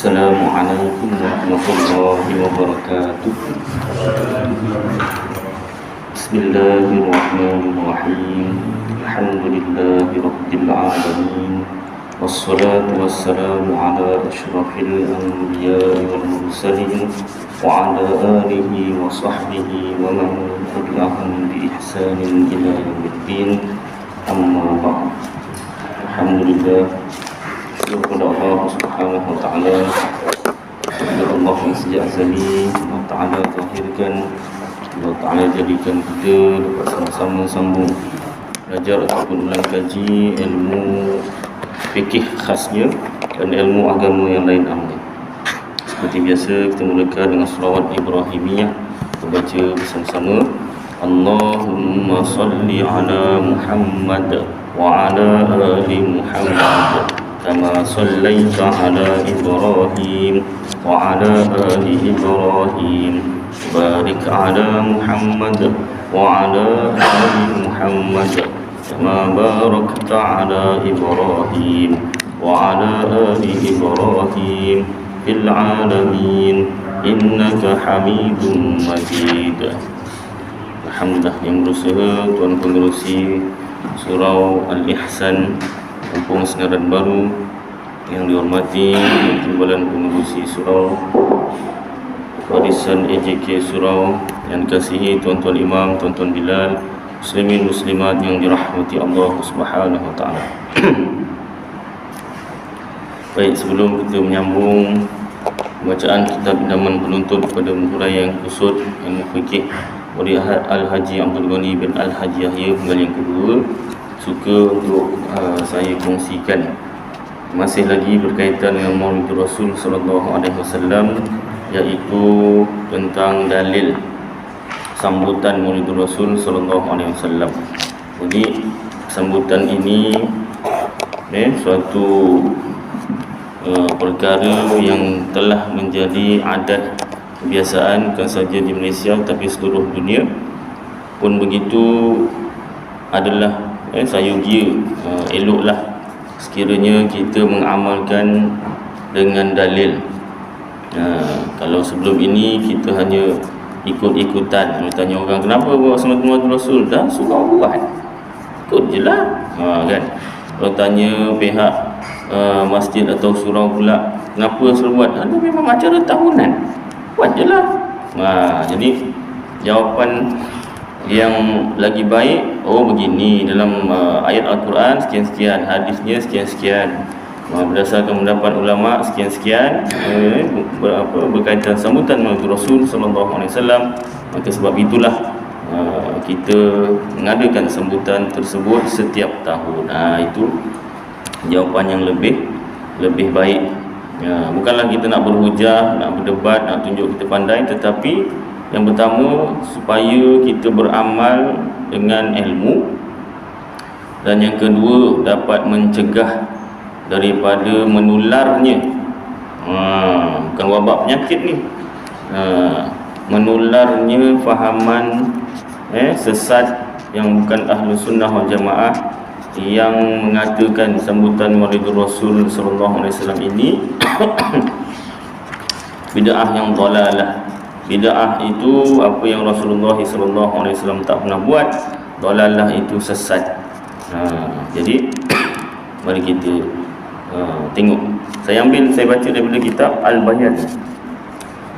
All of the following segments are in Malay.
Assalamualaikum warahmatullahi wabarakatuh. Bismillahirrahmanirrahim. Alhamdulillahi rabbil alamin. Wassalatu wassalamu ala asyrafil anbiya'i wal mursalin wa ala alihi wa sahbihi wa man tabi'ahum bi ihsanin ila yaumiddin. Amma ba'd. Alhamdulillah, kepada Allah Subhanahu wa taala, kepada Allah yang sejak azali Allah Taala lahirkan, Allah Taala jadikan kita dapat sama-sama sambung belajar ataupun ulang kaji ilmu fikih khasnya dan ilmu agama yang lain amnya. Seperti biasa, kita mulakan dengan selawat Ibrahimiyah. Kita baca bersama-sama. Allahumma salli ala Muhammad wa ala ali Muhammad kama sallaita ala Ibrahim wa ala ali Ibrahim, barik ala Muhammad wa ala ali Muhammad kama barakta ala Ibrahim wa ala ali Ibrahim fil alamin innaka Hamidum Majid. Alhamdulillah, yang berusaha Tuan Pengerusi Surau Al-Ihsan Kampung Senaran Baru, yang dihormati Timbalan Pengerusi Surau Warisan AJK Surau, yang dikasihi tuan-tuan imam, tuan-tuan Bilal, muslimin muslimat yang dirahmati Allah Subhanahu wa taala. Baik, sebelum kita menyambung bacaan kitab idaman penuntut pada huraian kusut ilmu fikih oleh Al-Haji Abdul Ghani bin Al-Haji Yahya penggal yang kedua, suka untuk saya kongsikan masih lagi berkaitan dengan Maulid Rasul sallallahu alaihi wasallam, iaitu tentang dalil sambutan Maulid Rasul sallallahu alaihi wasallam. Jadi sambutan ini suatu perkara yang telah menjadi adat kebiasaan, bukan saja di Malaysia tapi seluruh dunia pun begitu adalah sayugia. Eloklah sekiranya kita mengamalkan dengan dalil. Kalau sebelum ini kita hanya ikut-ikutan, tanya orang kenapa buat sunat Maulid Rasul, dah suruh buat, ikut je lah, kan. Kalau tanya pihak masjid atau surau pula, kenapa suruh buat, ada memang acara tahunan, buat je lah. Jadi jawapan yang lagi baik, begini, dalam ayat Al-Quran sekian-sekian, hadisnya sekian-sekian, berdasarkan pendapat ulama sekian-sekian, berkaitan sambutan Maulid Rasul sallallahu alaihi wasallam. Maka sebab itulah kita mengadakan sambutan tersebut setiap tahun. Itu jawapan yang lebih baik. Bukanlah kita nak berhujah, nak berdebat, nak tunjuk kita pandai, tetapi yang pertama supaya kita beramal dengan ilmu, dan yang kedua dapat mencegah daripada menularnya, bukan wabak penyakit ni, menularnya fahaman sesat yang bukan ahlu sunnah wal jamaah, yang mengatakan sambutan Maulid Rasul sallallahu alaihi wasallam ini bid'ah yang dhalalah. Bid'ah itu apa yang Rasulullah sallallahu alaihi wasallam tak pernah buat, dhalalah itu sesat. Jadi mari kita tengok. Saya baca daripada kitab Al-Bayan.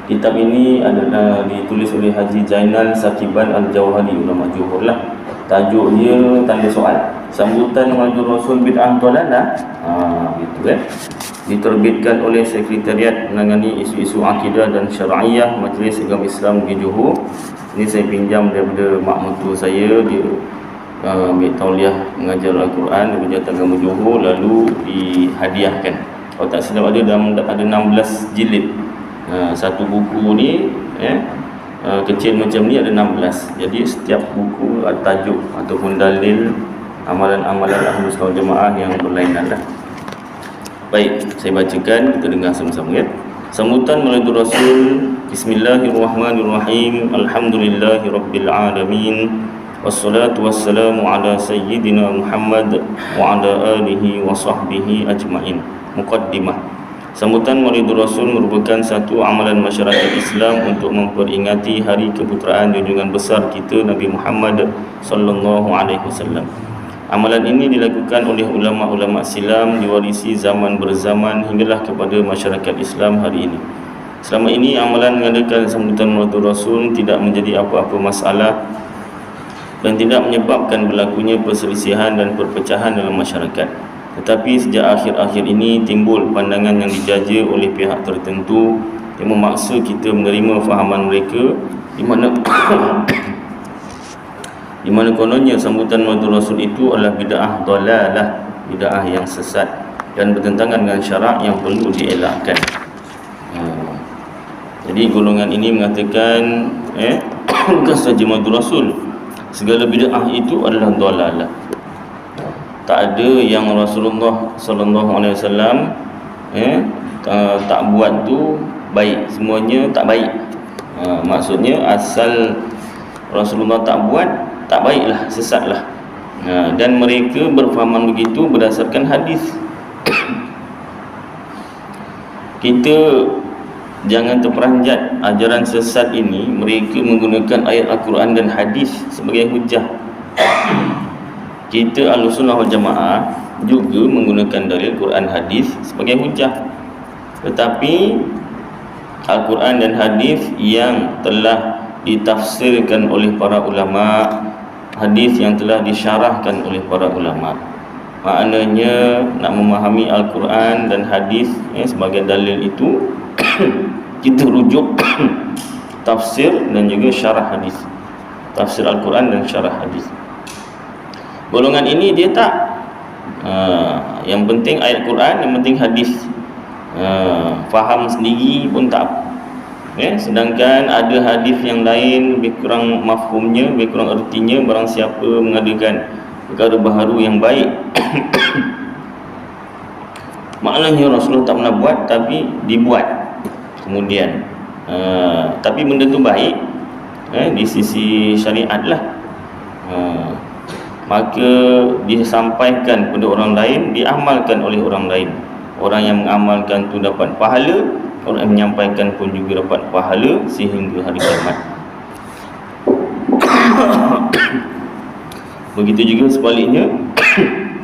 Kitab ini adalah ditulis oleh Haji Jainal Sakiban Al-Jauhari, ulama Johor lah. Tajuknya tanda soal, sambutan Maulid Rasul bid'ah dhalalah. Gitu diterbitkan oleh Sekretariat Menangani Isu-Isu Akidah dan Syar'iyah Majlis Agama Islam di Johor. Ini saya pinjam daripada mak mentua saya, dia ambil tauliah mengajar Al-Quran di Majlis Agama Johor, lalu dihadiahkan. Kalau tak silap ada 16 jilid. Satu buku ni kecil macam ni ada 16. Jadi setiap buku ada tajuk ataupun dalil amalan-amalan ahli sunnah jemaah yang berlainan lah. Baik, saya bacakan, kita dengar sama-sama ya. Sambutan Maulid Rasul. Bismillahirrahmanirrahim. Alhamdulillahirabbil alamin. Wassalatu wassalamu ala sayyidina Muhammad wa ala alihi wa sahbihi ajma'in. Muqaddimah. Sambutan Maulidur Rasul merupakan satu amalan masyarakat Islam untuk memperingati hari keputeraan junjungan besar kita Nabi Muhammad sallallahu alaihi wasallam. Amalan ini dilakukan oleh ulama-ulama silam, diwarisi zaman berzaman hinggalah kepada masyarakat Islam hari ini. Selama ini amalan mengadakan sambutan Maulidur Rasul tidak menjadi apa-apa masalah dan tidak menyebabkan berlakunya perselisihan dan perpecahan dalam masyarakat. Tetapi sejak akhir-akhir ini timbul pandangan yang dijaja oleh pihak tertentu yang memaksa kita menerima fahaman mereka di mana kononnya sambutan Maulidur Rasul itu adalah bid'ah dalalah, bid'ah yang sesat dan bertentangan dengan syarak yang perlu dielakkan. Jadi golongan ini mengatakan bukan sahaja Maulidur Rasul, segala bid'ah itu adalah dalalah. Tak ada yang Rasulullah sallallahu alaihi wasallam tak buat tu baik, semuanya tak baik. Maksudnya asal Rasulullah tak buat, tak baiklah, sesatlah. Dan mereka berfahaman begitu berdasarkan hadis. Kita jangan terperanjat ajaran sesat ini. Mereka menggunakan ayat Al-Quran dan hadis sebagai hujah. Kita Ahlussunnah wal Jamaah juga menggunakan dalil Quran hadis sebagai hujah. Tetapi Al-Quran dan hadis yang telah ditafsirkan oleh para ulama, hadis yang telah disyarahkan oleh para ulama. Maknanya nak memahami Al-Quran dan hadis sebagai dalil itu kita rujuk tafsir dan juga syarah hadis. Tafsir Al-Quran dan syarah hadis. Golongan ini dia tak yang penting ayat Quran, yang penting hadis. Faham sendiri pun tak. Sedangkan ada hadis yang lain lebih kurang mafhumnya, lebih kurang ertinya. Barang siapa mengadakan perkara baharu yang baik maknanya Rasulullah tak pernah buat tapi dibuat kemudian. Tapi benda tu baik di sisi syariat lah. Maka disampaikan kepada orang lain, diamalkan oleh orang lain. Orang yang mengamalkan tu dapat pahala, orang yang menyampaikan pun juga dapat pahala sehingga hari kiamat. Begitu juga sebaliknya,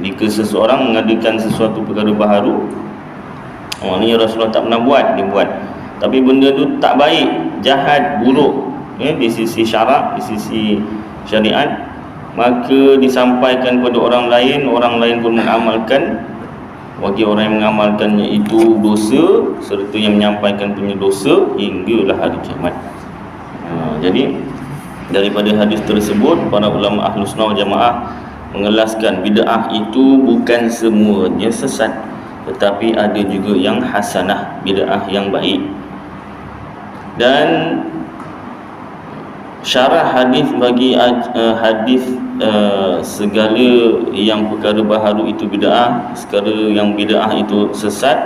jika seseorang mengadakan sesuatu perkara baharu, maknanya Rasulullah tak pernah buat, dia buat, tapi benda tu tak baik, jahat, buruk di sisi syarak, di sisi syariat, maka disampaikan kepada orang lain pun mengamalkan. Bagi orang yang mengamalkannya itu dosa, serta yang menyampaikan punya dosa hinggalah hari kiamat. Jadi daripada hadis tersebut, para ulama Ahlussunnah wal Jamaah mengelaskan bid'ah itu bukan semuanya sesat, tetapi ada juga yang hasanah, bid'ah yang baik. Dan syarah hadis bagi hadis segala yang perkara baharu itu bid'ah, segala yang bid'ah itu sesat,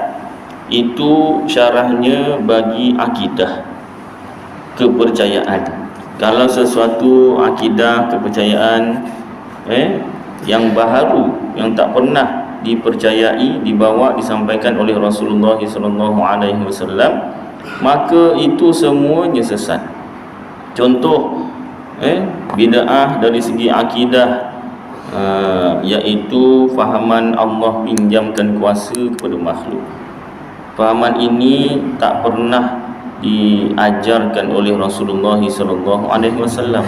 itu syarahnya bagi akidah, kepercayaan. Kalau sesuatu akidah, kepercayaan yang baharu, yang tak pernah dipercayai, dibawa, disampaikan oleh Rasulullah sallallahu alaihi wasallam, maka itu semuanya sesat. Contoh bid'ah dari segi akidah, iaitu fahaman Allah pinjamkan kuasa kepada makhluk. Fahaman ini tak pernah diajarkan oleh Rasulullah sallallahu alaihi wasallam.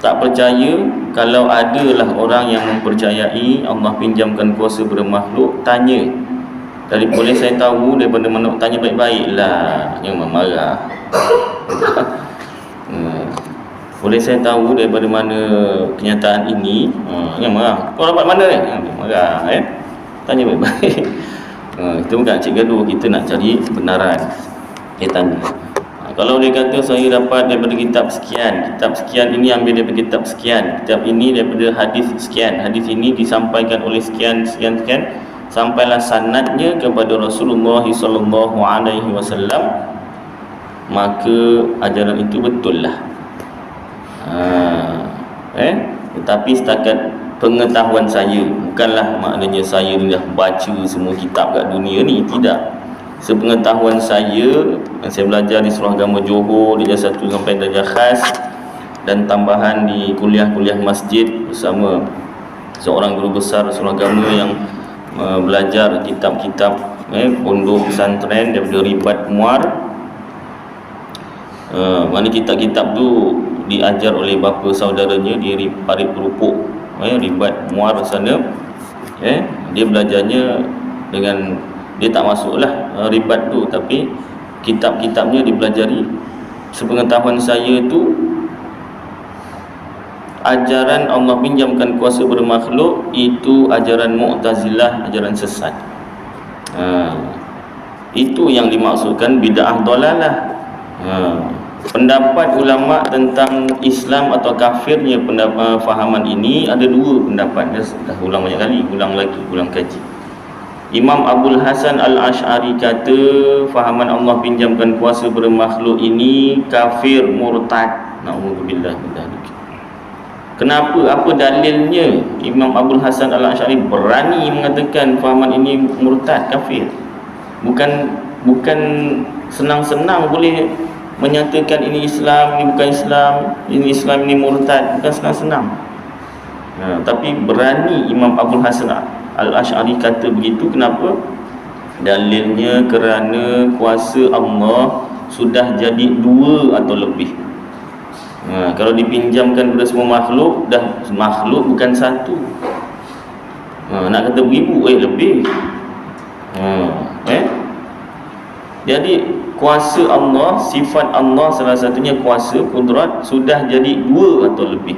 Tak percaya. Kalau adalah orang yang mempercayai Allah pinjamkan kuasa kepada makhluk, tanya. Boleh saya tahu daripada mana? Tanya baik-baiklah, jangan marah. Boleh saya tahu daripada mana kenyataan ini? Jangan marah. Kau dapat mana ni? Marah. Tanya baik-baik. Kita bukan nak cik gaduh, kita nak cari kebenaran. Dia tanya. Kalau dia kata saya dapat daripada kitab sekian ini ambil daripada kitab sekian, kitab ini daripada hadis sekian, hadis ini disampaikan oleh sekian, sampailah sanadnya kepada Rasulullah sallallahu alaihi wasallam, maka ajaran itu betul lah. Tetapi setakat pengetahuan saya, bukanlah maknanya saya dah baca semua kitab kat dunia ni, tidak. sepengetahuan saya belajar di Sekolah Agama Johor Darjah 1 sampai darjah khas, dan tambahan di kuliah-kuliah masjid bersama seorang guru besar Sekolah Agama yang belajar kitab-kitab pondok pesantren daripada Ribat Muar. Mana kitab-kitab tu diajar oleh bapa saudaranya di Parit Perupuk, Ribat Muar sana. Dia belajarnya dengan, dia tak masuklah ribat tu, tapi kitab-kitabnya dipelajari. Sepengetahuan saya tu, ajaran Allah pinjamkan kuasa pada makhluk itu ajaran Mu'tazilah, ajaran sesat. Itu yang dimaksudkan bid'ah dalalah. Pendapat ulama tentang Islam atau kafirnya fahaman ini ada dua pendapat. Dah ulang banyak kali, ulang kaji. Imam Abul Hasan Al-Ash'ari kata fahaman Allah pinjamkan kuasa pada makhluk ini kafir, murtad. Na'udzubillah min dzalik. Kenapa? Apa dalilnya Imam Abul Hasan Al-Ash'ari berani mengatakan fahaman ini murtad, kafir? Bukan senang-senang boleh menyatakan ini Islam, ini bukan Islam, ini Islam, ini murtad. Bukan senang-senang. Tapi berani Imam Abul Hasan Al-Ash'ari kata begitu. Kenapa? Dalilnya kerana kuasa Allah sudah jadi dua atau lebih. Kalau dipinjamkan kepada semua makhluk, dah makhluk bukan satu. Nak kata beribu, lebih. Jadi kuasa Allah, sifat Allah salah satunya kuasa, kudrat, sudah jadi dua atau lebih.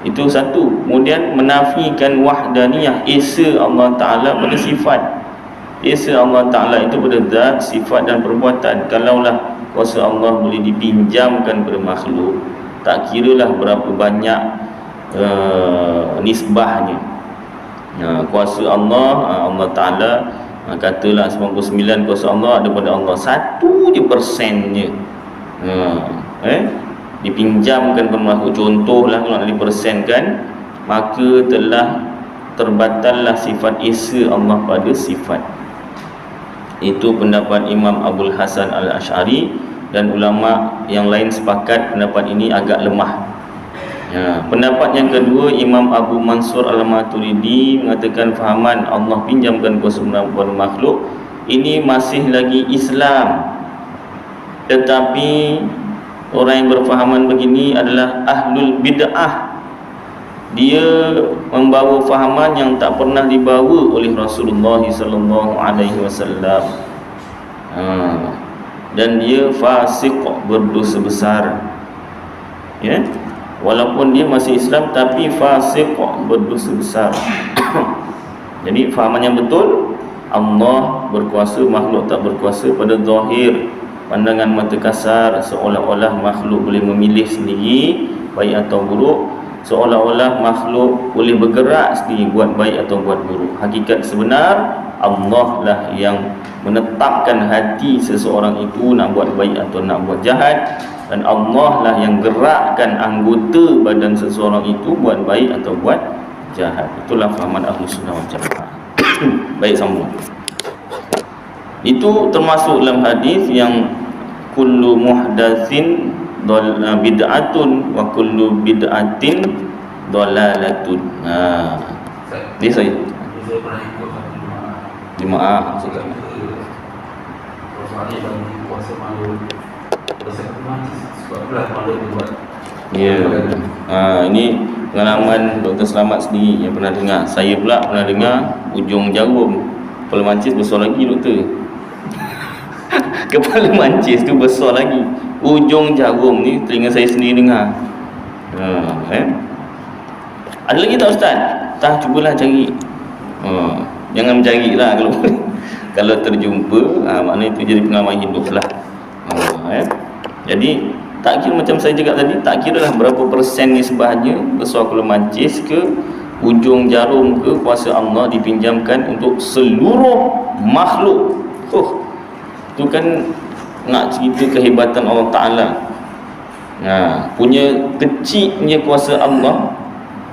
Itu satu. Kemudian menafikan wahdaniyah, esa Allah Ta'ala pada sifat. Esa Allah Ta'ala itu pada zat, sifat dan perbuatan. Kalaulah kuasa Allah boleh dipinjamkan pada makhluk, tak kiralah berapa banyak nisbahnya. Kuasa Allah, Allah Ta'ala katalah 99 kuasa Allah ada pada Allah, 1% dipinjamkan pada makhluk. Contohlah kalau nak dipersenkan, maka telah terbatallah sifat esa Allah pada sifat. Itu pendapat Imam Abul Hasan Al-Ash'ari, dan ulama yang lain sepakat pendapat ini agak lemah. Pendapat yang kedua, Imam Abu Mansur Al-Maturidi mengatakan fahaman Allah pinjamkan kuasa pada makhluk ini masih lagi Islam, tetapi orang yang berfahaman begini adalah ahlul bid'ah. Dia membawa fahaman yang tak pernah dibawa oleh Rasulullah sallallahu alaihi wasallam. Dan dia fasik, berdosa besar. Walaupun dia masih Islam, tapi fasik, berdosa besar. Jadi fahaman yang betul, Allah berkuasa, makhluk tak berkuasa. Pada zahir, pandangan mata kasar, seolah-olah makhluk boleh memilih sendiri baik atau buruk, seolah-olah makhluk boleh bergerak sendiri buat baik atau buat buruk. Hakikat sebenar, Allah lah yang menetapkan hati seseorang itu nak buat baik atau nak buat jahat, dan Allah lah yang gerakkan anggota badan seseorang itu buat baik atau buat jahat. Itulah fahaman Ahlus Sunnah wal Jamaah. Baik, sambung. Itu termasuk dalam hadis yang kullu muhdatsin bid'atun wa kullu bid'atin dalalatun. Dia saya jemaah sekarang. Ya. Ini pengalaman Dr. Selamat sendiri yang pernah dengar. Saya pula pernah dengar ujung jarum kepala mancis besar lagi, doktor. Kepala mancis tu besar lagi. Ujung jarum ni telinga saya sendiri dengar. Ada lagi tak ustaz? Tak, cubalah cari. Jangan mencarilah kalau kalau terjumpa, maknanya itu jadi pengalaman hidup lah. Jadi tak kira macam saya cakap tadi, tak kira lah berapa persen nisbahnya, besar kepala mancis ke, ujung jarum ke, kuasa Allah dipinjamkan untuk seluruh makhluk. Itu kan nak cerita kehebatan Allah Ta'ala. Punya kecilnya kuasa Allah,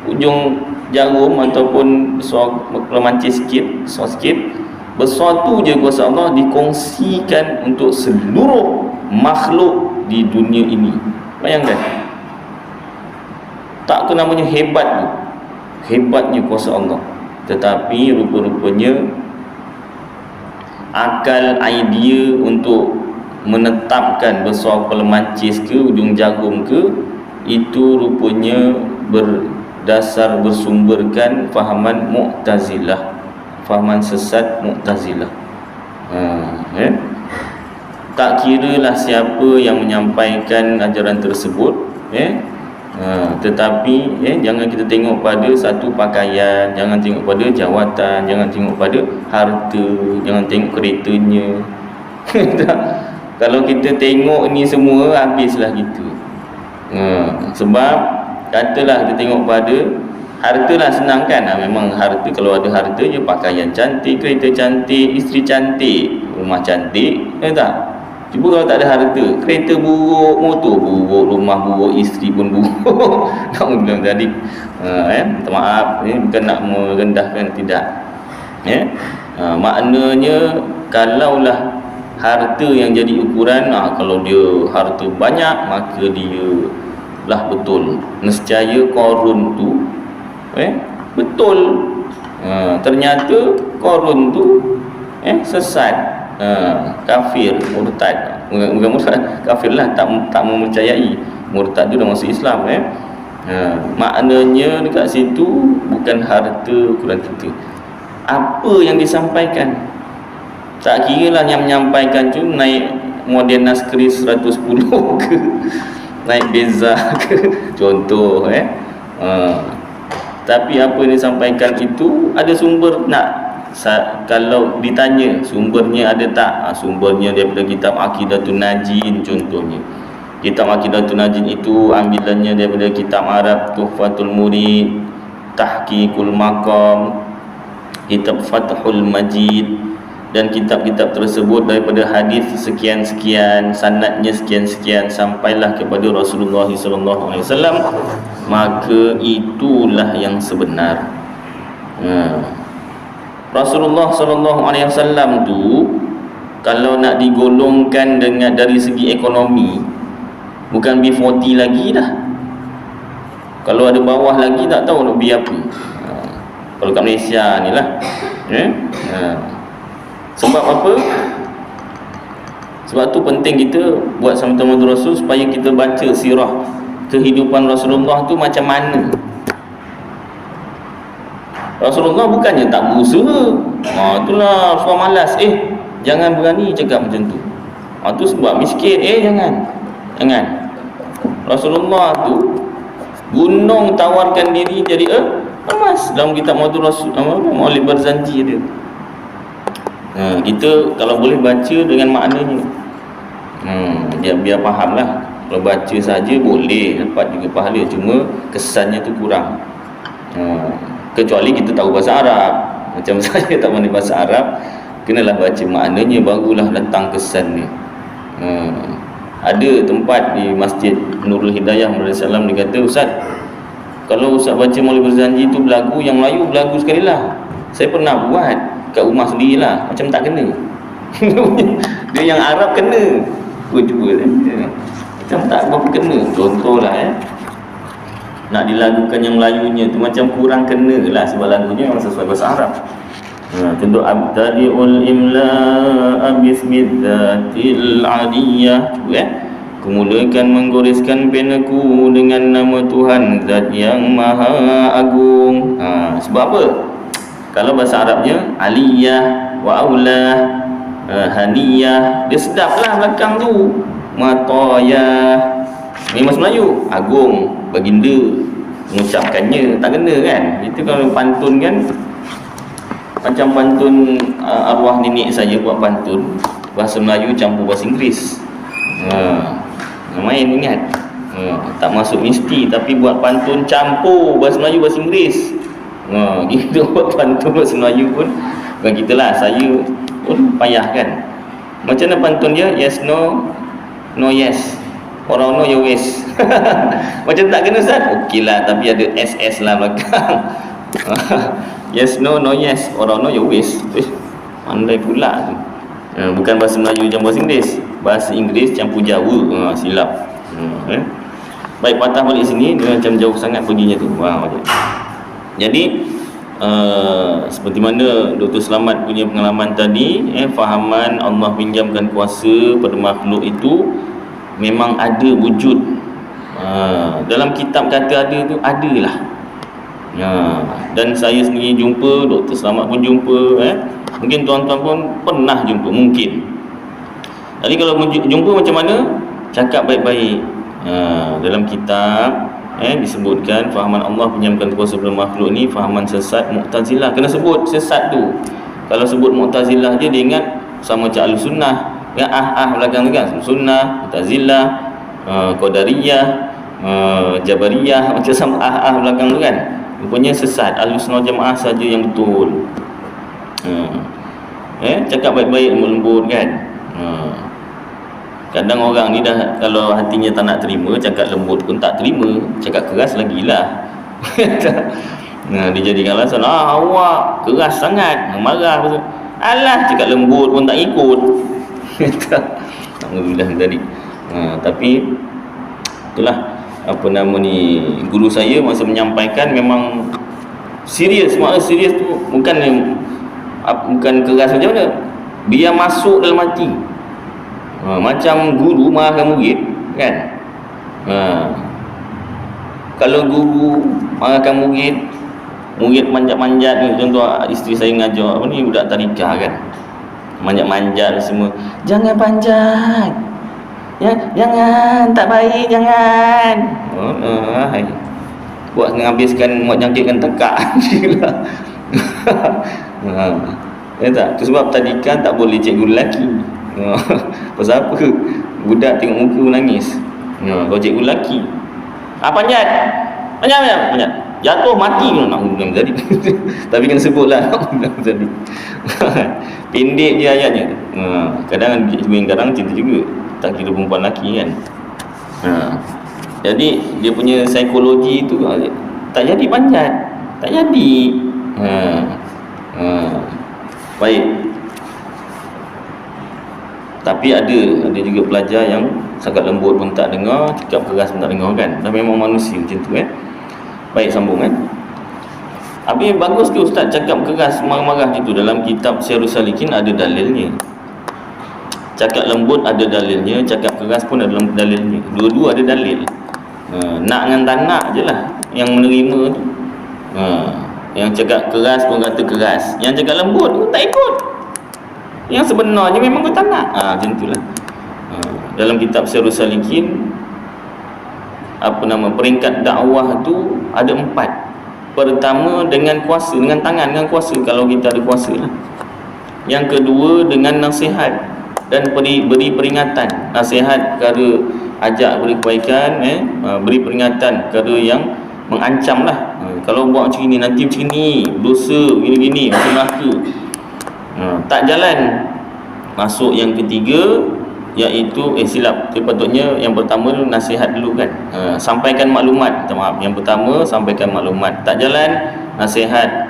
ujung jarum ataupun besar kepala mancis sikit, besar sikit, Bersatu je kuasa Allah dikongsikan untuk seluruh makhluk di dunia ini. Bayangkan, tak ke namanya hebat tu, hebatnya kuasa Allah. Tetapi rupa-rupanya akal, idea untuk menetapkan besar kepala mancis ke ujung jarum ke, itu rupanya bersumberkan fahaman Mu'tazilah, fahaman sesat Mu'tazilah. Tak kiralah siapa yang menyampaikan ajaran tersebut, tetapi jangan kita tengok pada satu pakaian, jangan tengok pada jawatan, jangan tengok pada harta, jangan tengok keretanya. Kalau kita tengok ni semua, habislah kita. Sebab katalah kita tengok pada harta lah, senang kan? Memang harta, kalau ada harta je pakaian cantik, kereta cantik, isteri cantik, rumah cantik, tak? Cuba kalau tak ada harta, kereta buruk, motor buruk, rumah buruk, isteri pun buruk. Tak boleh jadi. Minta maaf, bukan nak merendahkan, tidak. Maknanya kalaulah harta yang jadi ukuran, kalau dia harta banyak, maka dia lah betul. Nescaya Qarun tu betul. Ternyata Qarun tu sesat, kafir, murtad. Bukan murtad, kafir lah, tak mempercayai. Murtad tu dah masuk Islam. Maknanya dekat situ bukan harta ukuran kita, apa yang disampaikan. Tak kira lah yang menyampaikan tu naik model Naskri 110 ke, naik Beza ke, contoh. Tapi apa yang disampaikan itu ada sumber nak? Kalau ditanya sumbernya ada tak? Sumbernya daripada kitab Aqidatun Najin contohnya. Kitab Aqidatun Najin itu ambilannya daripada kitab Arab Tuhfatul Murid, Tahqiqul Maqam, kitab Fathul Majid, dan kitab-kitab tersebut daripada hadis sekian-sekian, sanadnya sekian-sekian, sampailah kepada Rasulullah SAW, maka itulah yang sebenar. Rasulullah SAW tu kalau nak digolongkan dengan dari segi ekonomi, bukan B40 lagi dah. Kalau ada bawah lagi tak tahu nak B apa. Kalau kat Malaysia ni lah. Sebab apa? Sebab tu penting kita buat sama-sama Rasul, supaya kita baca sirah kehidupan Rasulullah tu macam mana. Rasulullah bukannya tak berusaha. Itulah Rasulullah malas. Jangan berani cakap macam tu. Tu sebab miskin. Jangan. Rasulullah tu gunung tawarkan diri jadi emas. Dalam kitab Maulid Barzanji dia. Kita kalau boleh baca dengan maknanya, biar faham lah. Kalau baca saja boleh dapat juga pahala, cuma kesannya tu kurang. Kecuali kita tahu bahasa Arab. Macam saya tak pandai bahasa Arab, kenalah baca maknanya, barulah datang kesannya. Ada tempat di Masjid Nurul Hidayah Salam, dia kata, Ustaz, kalau Ustaz baca Maulid Barzanji tu berlagu, yang Melayu berlagu sekali lah. Saya pernah buat kat rumah sendirilah, macam tak kena. Dia yang Arab kena. Cuba macam tak berapa kena. Contohlah nak dilagukan yang Melayunya tu macam kurang kena lah, sebab lagunya memang sesuai bahasa Arab. Contoh Abtadi'ul imla'a bismidzatil aliyah. Kemulakan menggoreskan penaku dengan nama Tuhan Zat yang Maha Agung. Sebab apa? Kalau bahasa Arabnya aliyah, wa aulah, haniyah, dia sedap lah belakang tu. Matayah, ini bahasa Melayu, agung, baginda, mengucapkannya tak kena kan. Itu kalau pantun kan, macam pantun arwah nenek saya buat pantun bahasa Melayu campur bahasa Inggeris. Main ingat. Tak masuk mesti, tapi buat pantun campur bahasa Melayu bahasa Inggeris. Kita buat pantun bahasa Melayu pun bukan kita lah, saya pun payah kan. Macam mana pantun dia? Yes, no, no yes, orang no ya wes. Macam tak kena Ustaz? Okey lah, tapi ada SS lah belakang. Yes, no, no yes, orang no ya wes. Pandai pula tu. Bukan bahasa Melayu macam bahasa Inggeris. Bahasa Inggeris campur Jawa. Silap. Baik, patah balik sini. Dia macam jauh sangat perginya tu. Okay. Jadi seperti mana Dr. Selamat punya pengalaman tadi, fahaman Allah pinjamkan kuasa pada makhluk itu memang ada wujud. Dalam kitab kata ada tu, adalah. Dan saya sendiri jumpa, Dr. Selamat pun jumpa, mungkin tuan-tuan pun pernah jumpa, mungkin. Jadi kalau jumpa macam mana? Cakap baik-baik. Dalam kitab disebutkan fahaman Allah pinjamkan kuasa pada makhluk ni fahaman sesat Mu'tazilah. Kena sebut sesat tu. Kalau sebut Mu'tazilah je dia ingat sama macam Ahlussunnah. Yang belakang tu kan, Sunnah, Mu'tazilah, Qadariyah, Jabariyah, macam sama belakang tu kan. Rupanya sesat. Ahlussunnah Jamaah saja yang betul. Cakap baik-baik, lembut-lembut kan. Kadang orang ni dah, kalau hatinya tak nak terima, cakap lembut pun tak terima, cakap keras lagilah. Dia jadikan alasan, awak keras sangat, marah. Alah, cakap lembut pun tak ikut. Alhamdulillah tadi. Tapi itulah apa nama ni, guru saya masa menyampaikan memang serius. Maknanya serius tu bukan keras macam mana, biar masuk dalam hati. Macam guru marahkan murid kan. Kalau guru marahkan murid manjat-manjat ni, contoh isteri saya ngajar apa ni, budak tadika kan, manjat-manjat semua, jangan panjat ya, jangan, tak baik, jangan. Buat menghabiskan muat jangkitkan tekak. Tak? Itu sebab tadika tak boleh cikgu lelaki. Pasal apa? Budak tengok muka menangis. Kalau cikgu lelaki, panjat, jatuh mati nak jadi. Tapi kena sebutlah jadi. Pendek je ayatnya. Kadang cinta juga, tak kira perempuan lelaki kan. Jadi dia punya psikologi tu tak jadi panjat, tak jadi. Baik. Tapi ada juga pelajar yang sangat lembut pun tak dengar, cakap keras pun tak dengar kan. Dah memang manusia macam tu Baik, sambung kan. Habis bagus ke ustaz cakap keras, marah-marah gitu? Dalam kitab Syiarus Salikin ada dalilnya. Cakap lembut ada dalilnya, cakap keras pun ada dalilnya. Dua-dua ada dalil. Nak dengan tak nak je lah yang menerima tu. Yang cakap keras pun kata keras, yang cakap lembut pun tak ikut. Yang sebenarnya memang kau tak nak. Macam itulah. Dalam kitab Syiarus Salikin, peringkat dakwah tu ada 4. Pertama dengan kuasa, dengan tangan, dengan kuasa, kalau kita ada kuasa lah. Yang kedua dengan nasihat dan beri peringatan. Nasihat perkara ajak beri kebaikan, beri peringatan perkara yang mengancam lah. Kalau buat macam ni nanti macam ni, dosa gini-gini, macam neraka. Tak jalan. Masuk yang ketiga, iaitu silap. Sepatutnya yang pertama nasihat dulu kan. Sampaikan maklumat. Maaf, yang pertama sampaikan maklumat. Tak jalan, nasihat,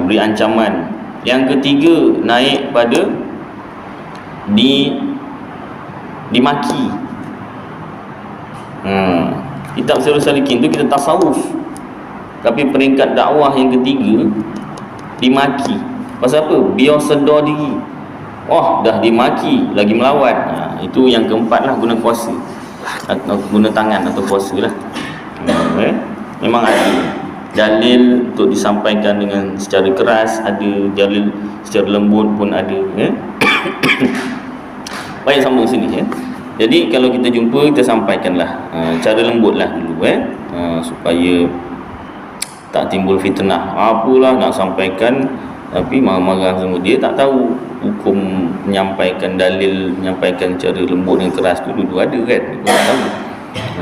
beri ancaman. Yang ketiga naik pada dimaki. Kitab Syiarus Salikin tu kita tasawuf. Tapi peringkat dakwah yang ketiga dimaki. Pasal apa? Biar sedar diri. Dah dimaki lagi melawan. Itu yang keempat lah, guna kuasa atau guna tangan atau kuasa lah. Memang ada dalil untuk disampaikan dengan secara keras, ada dalil secara lembut pun ada. Baik, sambung sini Jadi kalau kita jumpa, kita sampaikanlah cara lembut lah dulu supaya tak timbul fitnah. Apalah nak sampaikan tapi marah-marah semua. Dia tak tahu hukum menyampaikan dalil, menyampaikan cara lembut dan keras tu dulu ada kan. Dia tak tahu.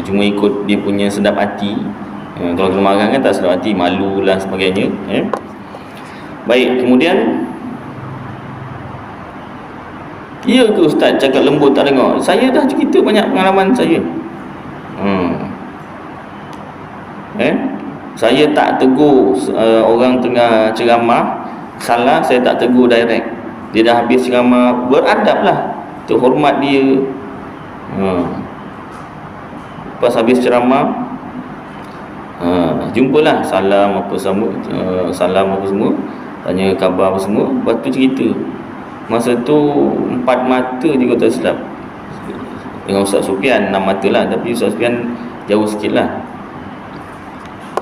Cuma ikut dia punya sedap hati. Kalau kena marah kan tak sedap hati, malu lah sebagainya. Baik, kemudian, ya ke ustaz cakap lembut tak dengar? Saya dah cerita banyak pengalaman saya. Saya tak tegur orang tengah ceramah salah, saya tak tegur direct. Dia dah habis ceramah, beradab lah, terhormat dia. Lepas habis ceramah, jumpalah, salam apa semua, tanya khabar apa semua. Lepas tu cerita, masa tu 4 mata juga tak silap dengan Ustaz Sufian, 6 mata lah, tapi Ustaz Sufian jauh sikit lah.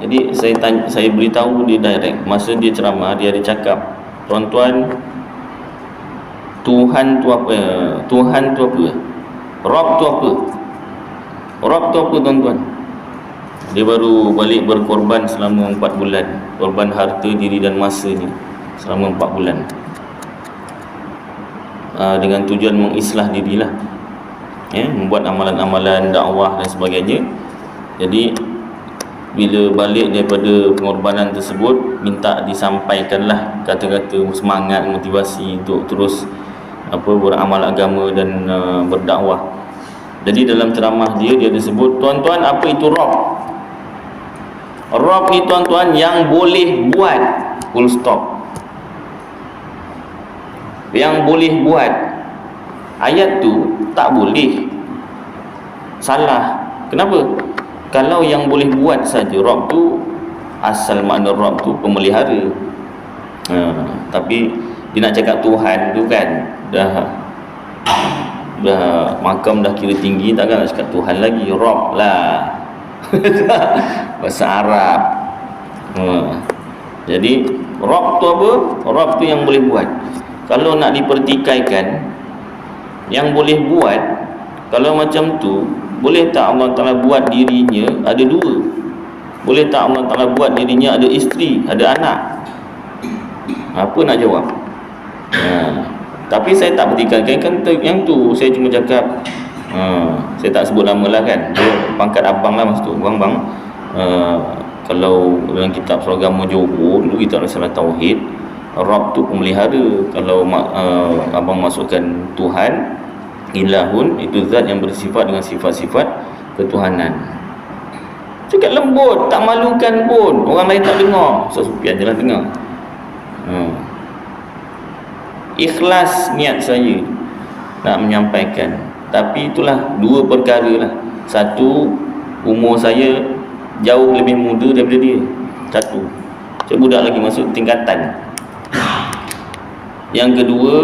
Jadi saya beritahu dia direct. Masa dia ceramah, dia ada cakap, tuan-tuan, Tuhan tu apa? Tuhan tu apa? Rob tu apa? Rob tu apa, tuan-tuan? Dia baru balik berkorban selama 4 bulan, korban harta, diri dan masa ni selama 4 bulan, dengan tujuan mengislah dirilah, membuat amalan-amalan dakwah dan sebagainya. Jadi bila balik daripada pengorbanan tersebut, minta disampaikanlah kata-kata semangat, motivasi untuk terus beramal agama dan berdakwah. Jadi dalam ceramah dia ada sebut, tuan-tuan, apa itu Rob? Rob ni, tuan-tuan, yang boleh buat, full stop. Yang boleh buat. Ayat tu tak boleh, salah. Kenapa? Kalau yang boleh buat saja, Rob tu, asal makna Rob tu pemelihara. Tapi dia nak cakap Tuhan tu kan, dah makam dah kira tinggi, takkan nak cakap Tuhan lagi, Rob lah. Bahasa Arab. Jadi Rob tu apa? Rob tu yang boleh buat. Kalau nak dipertikaikan, yang boleh buat, kalau macam tu, boleh tak Allah Ta'ala buat dirinya ada 2? Boleh tak Allah Ta'ala buat dirinya ada isteri, ada anak? Apa nak jawab? Tapi saya tak pertikaikan kan yang tu. Saya cuma cakap, saya tak sebut nama lah kan, dia pangkat abang lah masa tu. Bang, kalau dalam kitab Suragama Johor dulu kita ada salah tauhid, Rabb tu pemelihara. Kalau abang masukkan Tuhan, ilahun, itu zat yang bersifat dengan sifat-sifat ketuhanan. Cakap lembut, tak malukan pun, orang lain tak dengar. Ustaz Sufian je lah dengar. Ikhlas niat saya nak menyampaikan. Tapi itulah 2 perkara lah. Satu, umur saya jauh lebih muda daripada dia. Satu, saya budak lagi, masuk tingkatan. Yang kedua,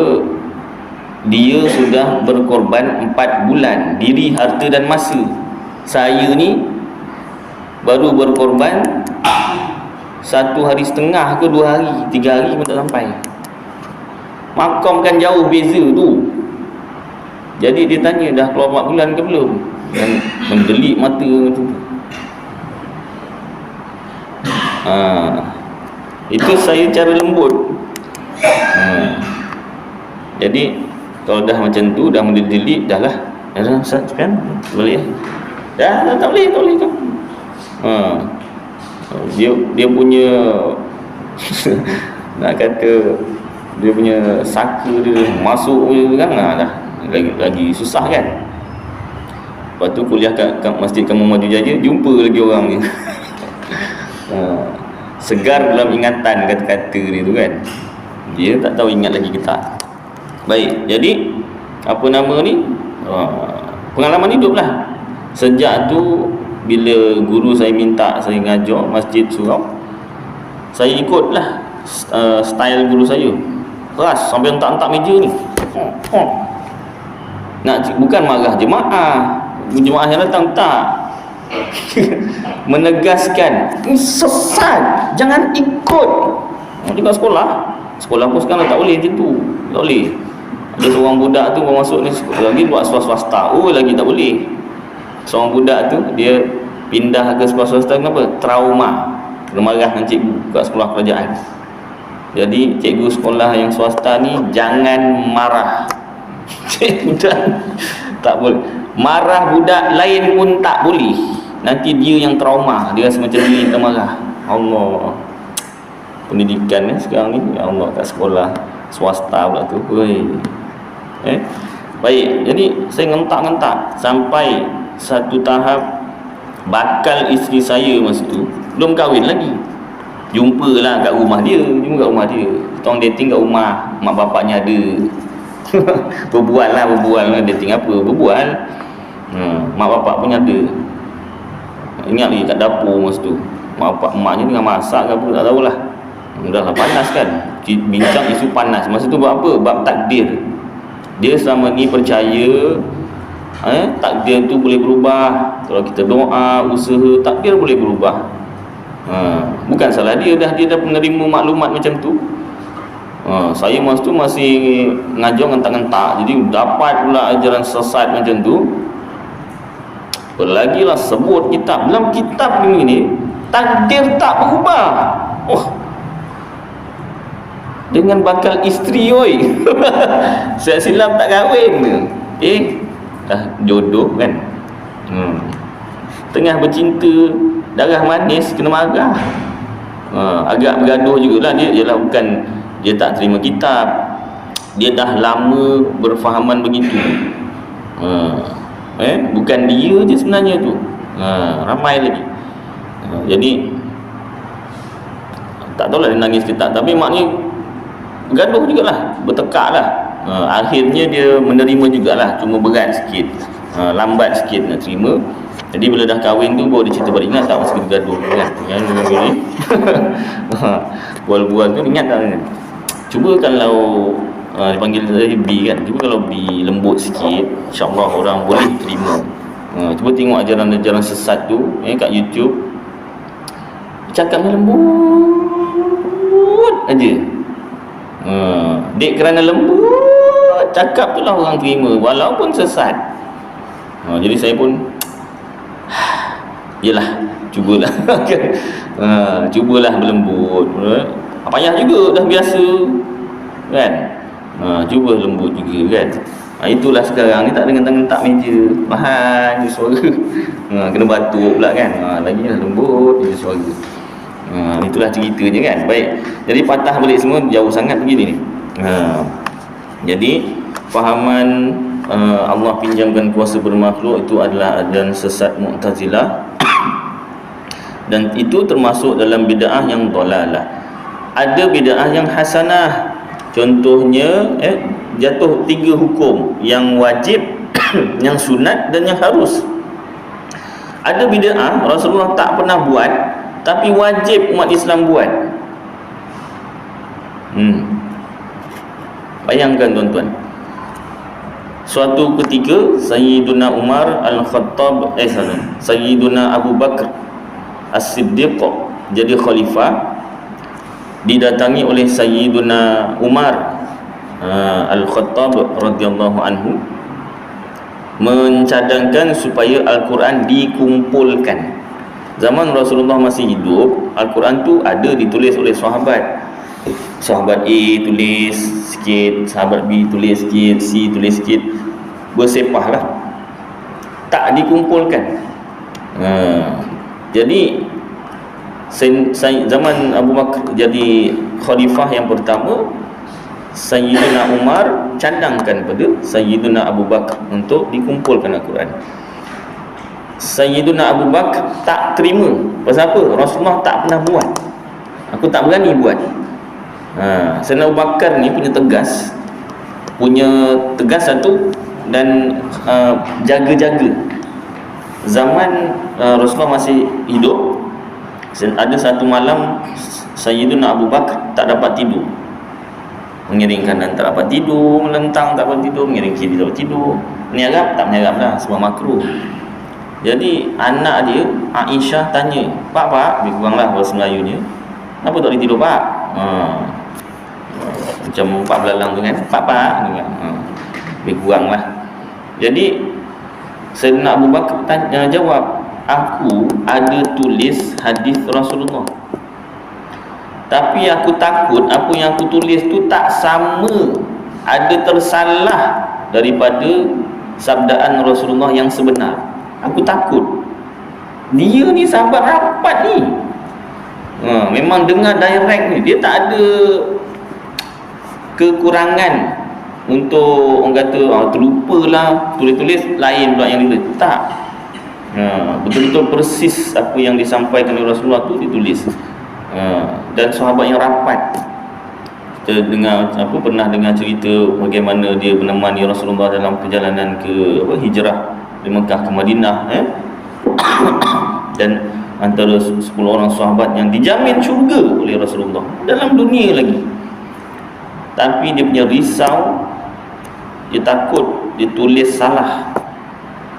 dia sudah berkorban 4 bulan, diri, harta dan masa. Saya ni baru berkorban 1 hari setengah ke 2 hari, 3 hari pun tak sampai. Makam kan jauh beza tu. Jadi dia tanya, dah keluar 4 bulan ke belum? Dan mendelik mata macam tu. Itu saya cara lembut. Jadi kalau dah macam tu, dah mendelik, dah lah, dah Ustaz kan, boleh dah tak boleh kan. Dia punya nak kata, dia punya saka dia masuk kan, dah lagi susah kan. Lepas tu kuliah kat Masjid Kampung Maju Jaya, jumpa lagi orang ni. Segar dalam ingatan kata-kata dia tu kan. Dia tak tahu ingat lagi kita. Baik, jadi apa nama ni, pengalaman hidup lah. Sejak tu bila guru saya minta saya ngajar Masjid Surau, saya ikutlah style guru saya. Keras sampai hentak-hentak meja ni. Nak bukan marah jemaah yang datang, tak. Menegaskan, sesat, jangan ikut. Di sekolah pun sekarang tak boleh macam tu. Tak boleh. Ada seorang budak tu baru masuk ni, lagi buat swasta, lagi tak boleh. Seorang budak tu dia pindah ke sekolah swasta, kenapa? Trauma, kena marah dengan cikgu kat sekolah kerajaan. Jadi cikgu sekolah yang swasta ni jangan marah. Budak tak boleh marah, budak lain pun tak boleh. Nanti dia yang trauma, dia rasa macam dia yang marah. Allah, pendidikan sekarang ni, ya Allah, kat sekolah swasta pula tu. Baik, jadi saya ngentak-ngentak sampai satu tahap bakal isteri saya masa tu belum kahwin lagi, Jumpalah kat rumah dia, jumpa kat rumah dia. Tong dating kat rumah, mak bapaknya ada. berbual lah dating apa? Berbual. Mak bapak pun ada. Ingat lagi kat dapur masa tu. Mak bapak emaknya tengah masak ke apa tak tahulah. Dah lah panas kan. Bincang isu panas. Masa tu buat apa? Bab takdir. Dia selama ni percaya takdir tu boleh berubah. Kalau kita doa, usaha, takdir boleh berubah. Bukan salah dia dah menerima maklumat macam tu. Saya masa tu masih ngajar ngentak-ngentak, jadi dapat pula ajaran sesat macam tu. Berlagilah sebut kitab, dalam kitab ni takdir tak berubah. Dengan bakal isteri oi. Saya silap tak kahwin. Dah jodoh kan. Tengah bercinta, darah manis kena marah. Agak bergaduh jugalah dia. Ialah bukan dia tak terima kitab, dia dah lama berfahaman begitu. Bukan dia je sebenarnya tu. Ramai lagi. Jadi tak tahulah dia nangis ke tak, tapi maknanya bergaduh jugalah, bertekak lah. Akhirnya dia menerima jugalah, cuma berat sikit, lambat sikit nak terima. Jadi bila dah kahwin tu baru dia cerita, baru ingat tak masa kita gaduh kan? Bual-bual tu ingat tak? Cuba kalau dipanggil saya B kan, cuba kalau B lembut sikit, insyaAllah orang boleh terima. Cuba tengok ajaran-ajaran sesat tu kat YouTube, cakapnya lembut aja. Dek kerana lembut cakap tu lah orang terima walaupun sesat. Jadi saya pun yelah, cubalah. Cubalah berlembut. Payah juga, dah biasa kan. Cuba lembut juga kan. Itulah sekarang ni tak dengan tak meja, bahan je suara. Kena batuk pula kan. Lagi lah lembut je suara. Itulah ceritanya kan. Baik, jadi patah balik semua, jauh sangat begini ni. Jadi fahaman Allah pinjamkan kuasa bermakhluk itu adalah ajaran sesat Mu'tazilah. Dan itu termasuk dalam bid'ah yang dhalalah. Ada bid'ah yang hasanah. Contohnya jatuh 3 hukum, yang wajib, yang sunat dan yang harus. Ada bid'ah Rasulullah tak pernah buat tapi wajib umat Islam buat. Bayangkan tuan-tuan, suatu ketika Sayyiduna Umar Al-Khattab Sayyiduna Abu Bakar As-Siddiq jadi khalifah, didatangi oleh Sayyiduna Umar Al-Khattab radhiyallahu anhu, mencadangkan supaya Al-Quran dikumpulkan. Zaman Rasulullah masih hidup, Al-Quran tu ada ditulis oleh sahabat. Sahabat A tulis sikit, sahabat B tulis sikit, C tulis sikit, bersepah lah, tak dikumpulkan. Jadi zaman Abu Bakar jadi khalifah yang pertama, Sayyidina Umar cadangkan pada Sayyidina Abu Bakar untuk dikumpulkan Al-Quran. Sayyidina Abu Bakar tak terima. Pasal apa? Rasulullah tak pernah buat. Aku tak berani buat. Sayyidina Abu Bakar ni punya tegas satu, dan jaga-jaga. Zaman Rasulullah masih hidup, ada satu malam Sayyidina Abu Bakar tak dapat tidur. Mengiring kanan tak dapat tidur, melentang tak dapat tidur, mengiring kiri tak dapat tidur. Menyerap tak menyerap lah, semua makruh. Jadi anak dia Aisyah tanya, Pak, lebih kurang lah bahasa Melayunya, kenapa tak boleh tidur Pak? Macam Pak belalang tu kan, Pak lebih kurang lah. Jadi Sayyidina Abu Bakar jawab, aku ada tulis hadis Rasulullah, tapi aku takut apa yang aku tulis tu tak sama, ada tersalah daripada sabdaan Rasulullah yang sebenar. Aku takut. Dia ni sahabat rapat ni, memang dengar direct ni, dia tak ada kekurangan untuk orang kata terlupalah tulis-tulis lain pula yang ditulis. Tak. Betul-betul persis apa yang disampaikan oleh Rasulullah tu ditulis. dan sahabat yang rapat. Kita dengar pernah dengar cerita bagaimana dia menemani Rasulullah dalam perjalanan ke hijrah dari Mekah ke Madinah, dan antara 10 orang sahabat yang dijamin syurga oleh Rasulullah dalam dunia lagi. Tapi dia punya risau, dia takut dia tulis salah.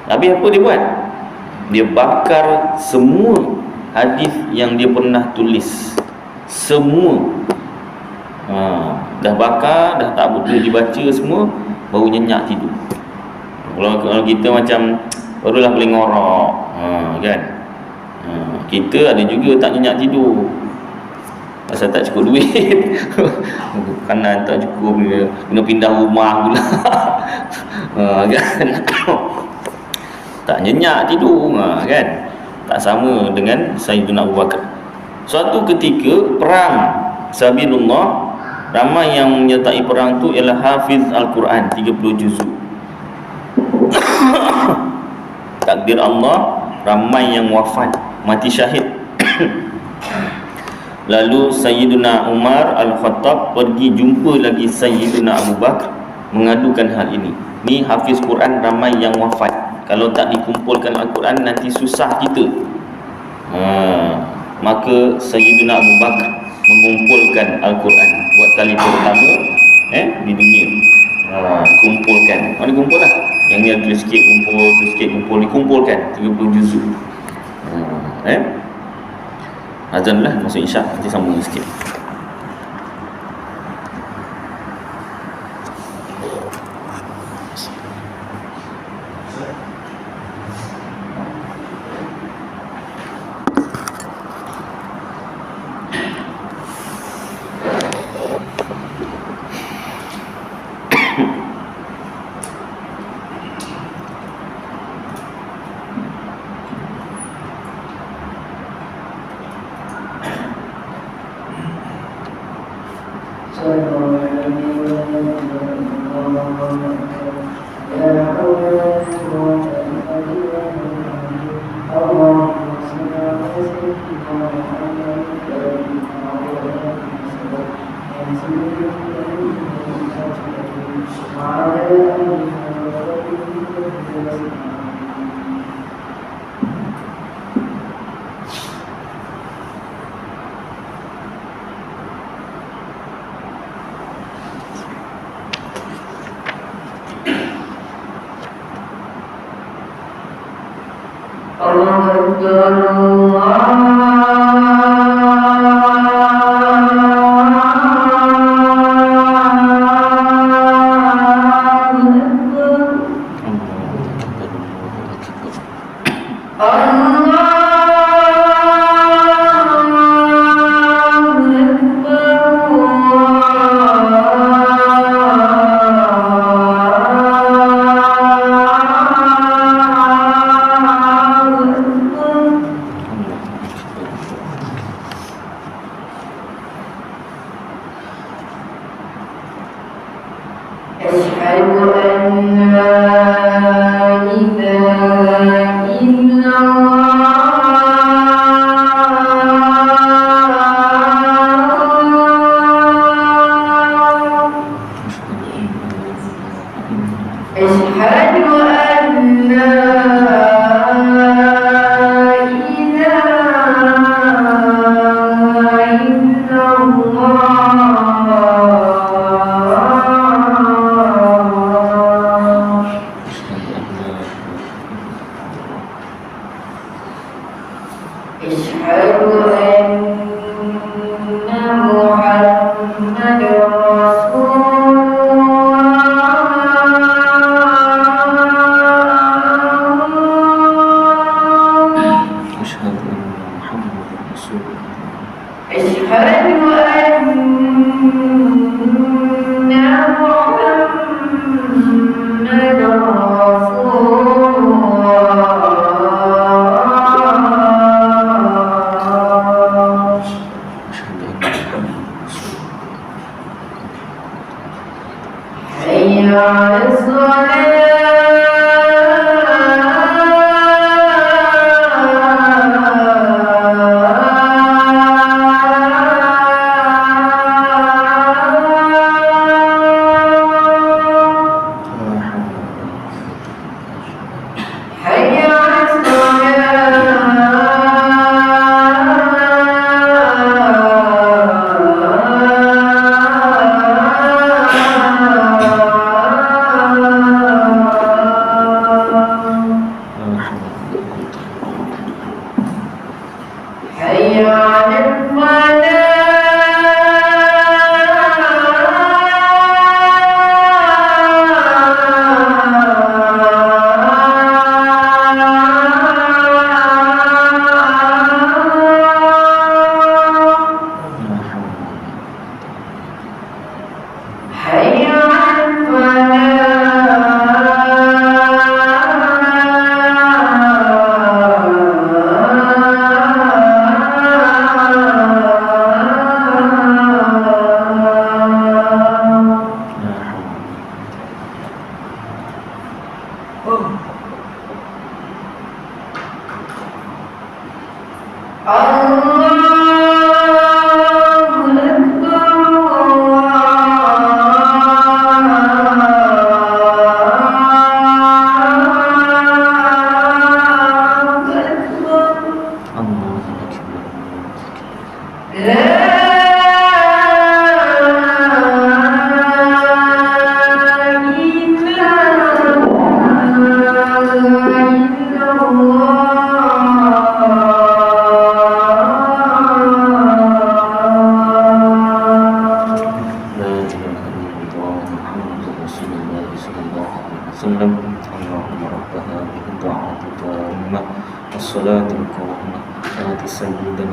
Habis apa dia buat? Dia bakar semua hadis yang dia pernah tulis. Semua. Dah bakar, dah tak boleh dibaca semua, baru nyenyak tidur. Kalau kita macam barulah boleh ngorok, kan? Kita ada juga tak nyenyak tidur pasal tak cukup duit. Kanan tak cukup, kena pindah rumah pula. Kan? Tak nyenyak tidur, kan? Tak sama dengan Sayyidina Abu Bakar. Suatu ketika perang Sabilullah, ramai yang menyertai perang tu ialah hafiz Al-Quran 30 juzuk. Takdir Allah, ramai yang wafat, mati syahid. Lalu Sayyidina Umar Al-Khattab pergi jumpa lagi Sayyidina Abu Bakar, mengadukan hal ini. Ni hafiz Quran ramai yang wafat, kalau tak dikumpulkan Al-Quran nanti susah kita. Maka Sayyidina Abu Bakar mengumpulkan Al-Quran buat kali pertama di dunia. Kumpulkan. Mana kumpul lah? Yang ni ada sikit kumpul, sikit kumpul, dikumpulkan 30 juzuk. Azan lah masuk isyak, nanti sambung sikit.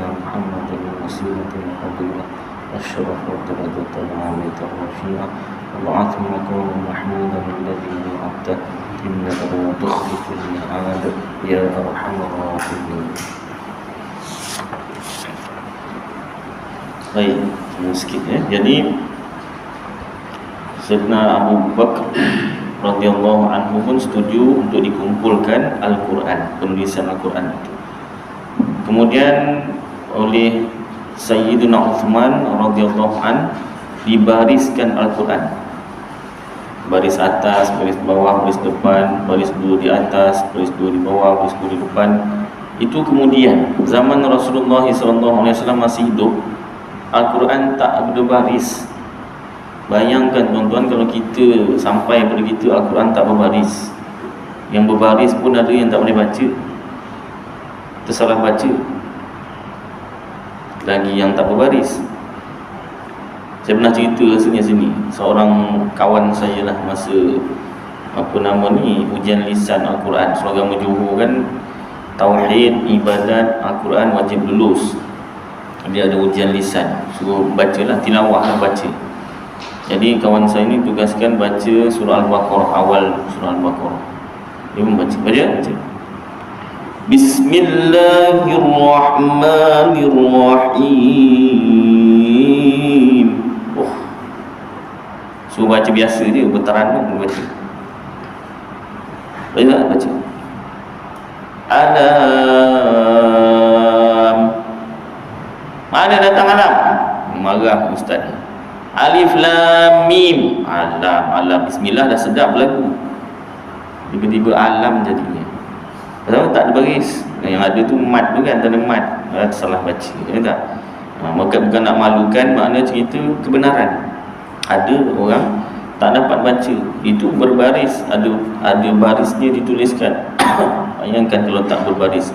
محمد الوسيلة والفضيلة والشرف والدرجة العالية الرفيعة وابعثه مقاما محمودا الذي وعدته إنك لا تخلف الميعاد يا أرحم الراحمين. Baik, sikit ya. Jadi Sayyidina Abu Bakar radhiyallahu anhu pun setuju untuk dikumpulkan Al-Quran, penulisan Al-Quran itu. Kemudian oleh Sayyidina Uthman radhiyallahu an dibariskan Al-Quran. Baris atas, baris bawah, baris depan, baris dua di atas, baris dua di bawah, baris dua di depan. Itu kemudian zaman Rasulullah SAW masih hidup, Al-Quran tak berbaris. Bayangkan tuan-tuan kalau kita sampai pada kita Al-Quran tak berbaris. Yang berbaris pun ada yang tak boleh baca, tersalah baca. Lagi yang tak berbaris. Saya pernah cerita sini seorang kawan saya lah masa ujian lisan Al-Quran. Seragam Johor kan, tauhid, ibadat, Al-Quran wajib lulus. Dia ada ujian lisan, suruh bacalah, tilawah lah baca. Jadi kawan saya ni tugaskan baca surah Al-Baqarah, awal surah Al-Baqarah. Dia membaca, baca. Bismillahirrahmanirrahim. Suruh baca biasa je, berteran pun baca. Baca. Alam. Mana datang alam? Marah ustaz. Alif lam mim. Alam. Bismillah dah sedap lagu. Tiba-tiba alam jadinya. Pasal tak ada baris. Yang ada tu mat tu kan, tak ada mat. Salah baca, ya tak? Maka bukan nak malukan, makna cerita kebenaran. Ada orang tak dapat baca, itu berbaris, ada barisnya dituliskan. Bayangkan kalau tak berbaris.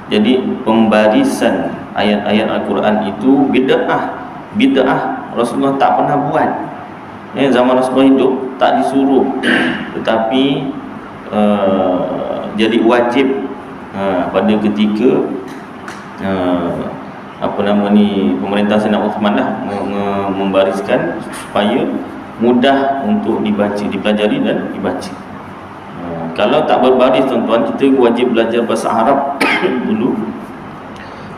Jadi pembarisan ayat-ayat Al-Quran itu bid'ah. Rasulullah tak pernah buat. Zaman Rasulullah hidup tak disuruh, tetapi jadi wajib pada ketika pemerintah Sayyidina Uthman lah membariskan supaya mudah untuk dibaca, dipelajari dan dibaca. Kalau tak berbaris tuan-tuan, kita wajib belajar bahasa Arab dulu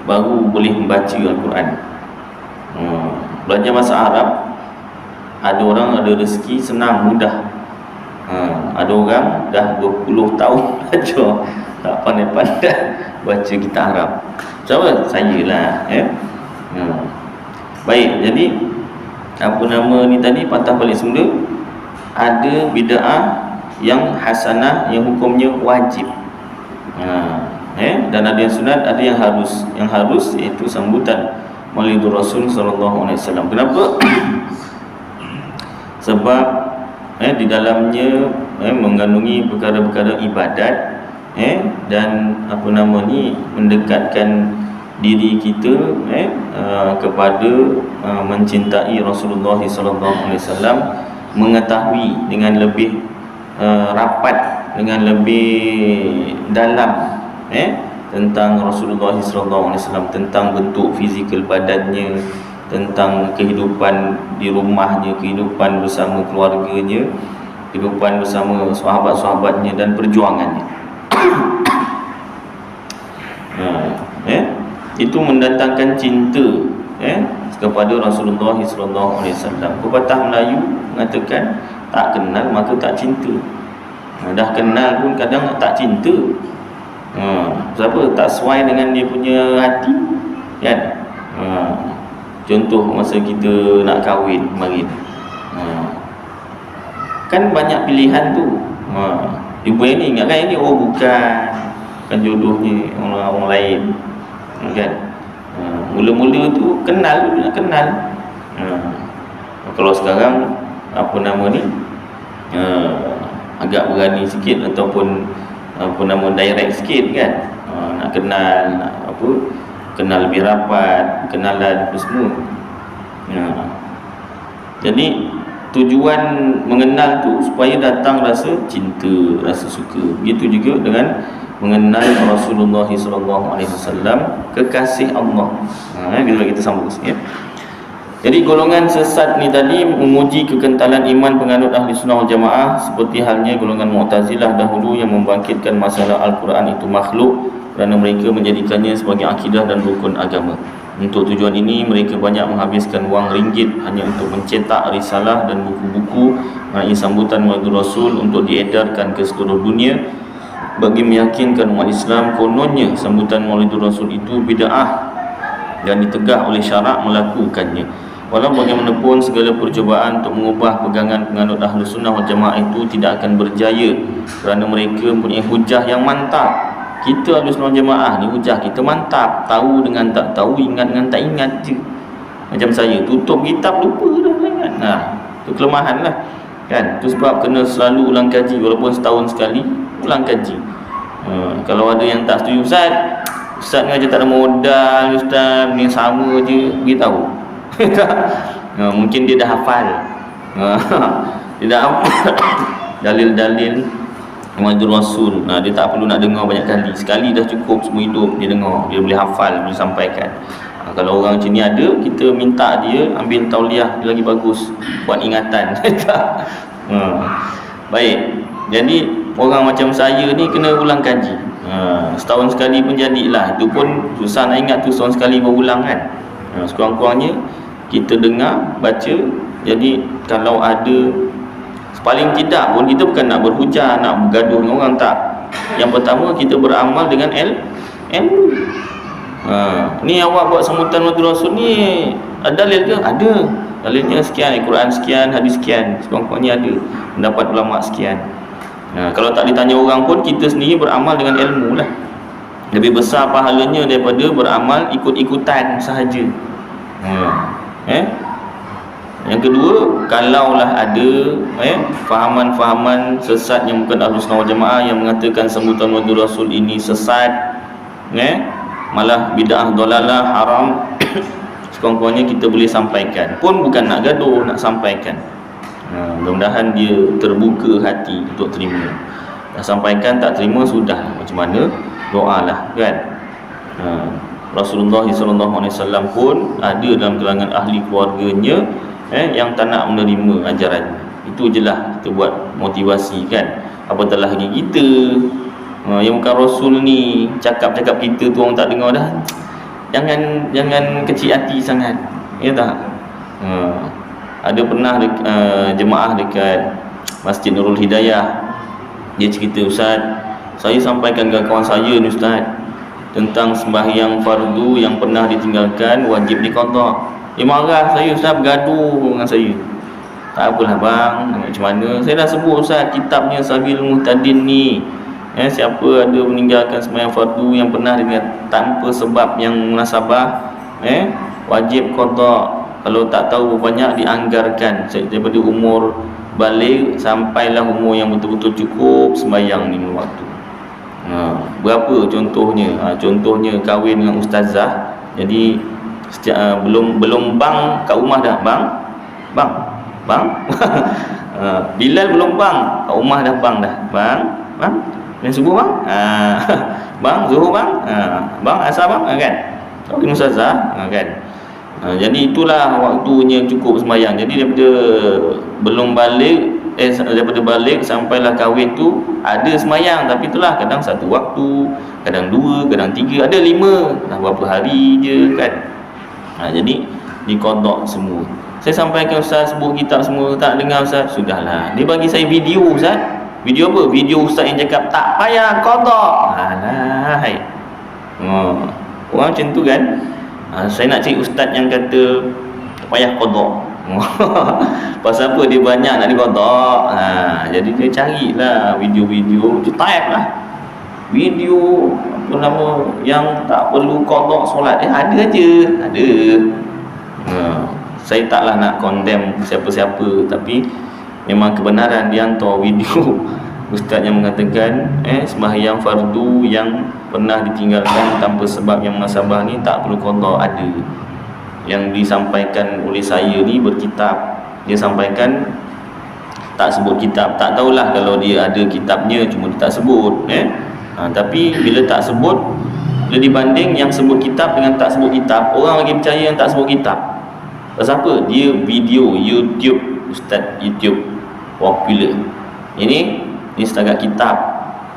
baru boleh membaca Al-Quran. Belajar bahasa Arab, ada orang ada rezeki senang, mudah. Ada orang dah 20 tahun belajar tak pandai-pandai baca kitab Arab. Siapa? Saya lah, Baik, jadi tadi patah balik semula. Ada bid'ah yang hasanah, yang hukumnya wajib. Dan ada yang sunat, ada yang harus. Yang harus iaitu sambutan Maulidur Rasul sallallahu alaihi wasallam. Kenapa? Sebab di dalamnya mengandungi perkara-perkara ibadat, dan mendekatkan diri kita kepada mencintai Rasulullah sallallahu alaihi wasallam, mengetahui dengan lebih rapat, dengan lebih dalam tentang Rasulullah sallallahu alaihi wasallam, tentang bentuk fizikal badannya, tentang kehidupan di rumahnya, kehidupan bersama keluarganya, kehidupan bersama sahabat-sahabatnya dan perjuangannya. Itu mendatangkan cinta kepada Rasulullah sallallahu alaihi wasallam. Pepatah Melayu mengatakan tak kenal maka tak cinta. Dah kenal pun kadang tak cinta. Sebab tak sesuai dengan dia punya hati, kan? Contoh masa kita nak kahwin kemarin, kan banyak pilihan tu. Ibu ini ingatkan ini bukan jodohnya, orang lain, kan? Mula-mula tu kenal, nak kenal. Kalau sekarang agak berani sikit ataupun direct sikit, kan? Nak kenal, kenal lebih rapat, kenalan apa semua. Jadi tujuan mengenal tu supaya datang rasa cinta, rasa suka. Begitu juga dengan mengenal Rasulullah SAW, kekasih Allah. Bila kita sambung ya. Jadi golongan sesat ni tadi memuji kekentalan iman penganut ahli sunnah wal jamaah, seperti halnya golongan Mu'tazilah dahulu yang membangkitkan masalah Al-Quran itu makhluk, kerana mereka menjadikannya sebagai akidah dan rukun agama. Untuk tujuan ini mereka banyak menghabiskan wang ringgit hanya untuk mencetak risalah dan buku-buku mengenai sambutan Maulid Rasul untuk diedarkan ke seluruh dunia, bagi meyakinkan umat Islam kononnya sambutan Maulid Rasul itu bid'ah dan ditegah oleh syarak melakukannya. Walau bagaimanapun segala percubaan untuk mengubah pegangan penganut Ahlus Sunnah wal Jamaah itu tidak akan berjaya, kerana mereka mempunyai hujah yang mantap. Kita Ahlus Sunnah wal Jamaah ni hujah kita mantap, tahu dengan tak tahu, ingat dengan tak ingat je. Macam saya tutup kitab lupa dah ingat. Itu kelemahan lah kan. Itu sebab kena selalu ulang kaji, walaupun setahun sekali ulang kaji. Kalau ada yang tak setuju, Ustaz ni aja tak ada modal, Ustaz ni sama je, beritahu. Mungkin dia dah hafal. Dia dah hafal dalil-dalil Maulid Rasul. Dia tak perlu nak dengar banyak kali, sekali dah cukup semua hidup dia dengar, dia boleh hafal, boleh sampaikan. Kalau orang macam ni ada, kita minta dia ambil tauliah, dia lagi bagus buat ingatan. Baik, jadi orang macam saya ni kena ulang kaji. Setahun sekali pun jadilah. Itu pun susah nak ingat tu, setahun sekali berulang kan. Sekurang-kurangnya kita dengar, baca. Jadi kalau ada, paling tidak pun kita bukan nak berhujah, nak bergaduh dengan orang, tak. Yang pertama kita beramal dengan ilmu. Ni awak buat sambutan Maulid Rasul ni ada dalil ke? Ada. Dalilnya sekian, Al-Quran sekian, hadis sekian, sekurang-kurangnya ada, pendapat ulama sekian. Kalau tak ditanya orang pun, kita sendiri beramal dengan ilmu lah. Lebih besar pahalanya daripada beramal ikut-ikutan sahaja. Yang kedua, kalaulah ada fahaman-fahaman sesat yang bukan Ahlus Sunnah wal Jamaah yang mengatakan sambutan Maulid Rasul ini sesat, malah bid'ah, dalalah, haram, sekurang-kurangnya kita boleh sampaikan. Pun bukan nak gaduh, nak sampaikan. Mudah-mudahan dia terbuka hati untuk terima. Dah sampaikan, tak terima, sudah macam mana, doalah kan. Rasulullah SAW pun ada dalam kalangan ahli keluarganya yang tak nak menerima ajaran. Itu je lah kita buat motivasi kan. Apatah lagi kita yang bukan Rasul ni, cakap-cakap kita tu orang tak dengar dah. Jangan kecil hati sangat, ya tak? Ada pernah jemaah dekat Masjid Nurul Hidayah, dia cerita, Ustaz, saya sampaikan ke kawan saya ni Ustaz, tentang sembahyang fardu yang pernah ditinggalkan wajib diqada. Dia marah saya, Ustaz, bergaduh dengan saya. Tak apalah bang, macam mana, saya dah sebut Ustaz kitabnya Sabil Muhtadin ni, siapa ada meninggalkan sembahyang fardu yang pernah ditinggalkan tanpa sebab yang munasabah, wajib qada. Kalau tak tahu banyak dianggarkan daripada umur balik sampailah umur yang betul-betul cukup sembahyang ni waktu. Berapa contohnya? Contohnya kahwin dengan ustazah. Jadi belum bang kat rumah dah, bang Bilal belum bang kat rumah dah, bang dan subuh bang, bang zuhur bang, bang asar bang, kan kahwin ustazah, kan. Jadi itulah waktunya cukup sembahyang. Jadi daripada belum balik, daripada balik sampailah kahwin tu ada sembahyang, tapi itulah kadang satu waktu, kadang dua, kadang tiga, ada lima, berapa hari je kan. Jadi diqada semua. Saya sampaikan Ustaz, sebut kitab semua, tak dengar Ustaz, sudahlah. Dia bagi saya video Ustaz. Video apa? Video Ustaz yang cakap tak payah qada. Alahai. Orang macam tu kan. Saya nak cari ustaz yang kata tak payah qada. Pasal apa? Dia banyak nak diqada. Jadi dia carilah video-video, dia type lah video apa nama yang tak perlu qada solat. Ada aja, ada. Saya taklah nak condemn siapa-siapa, tapi memang kebenaran dia hantar video ustaz yang mengatakan sembahyang fardu yang pernah ditinggalkan tanpa sebab yang munasabah ni tak perlu qada. Ada yang disampaikan oleh saya ni berkitab, dia sampaikan tak sebut kitab, tak tahulah kalau dia ada kitabnya, cuma dia tak sebut. Tapi bila tak sebut, bila dibanding yang sebut kitab dengan tak sebut kitab, orang lagi percaya yang tak sebut kitab. Pasal apa? Dia video YouTube, ustaz YouTube popular. Ini setakat kitab,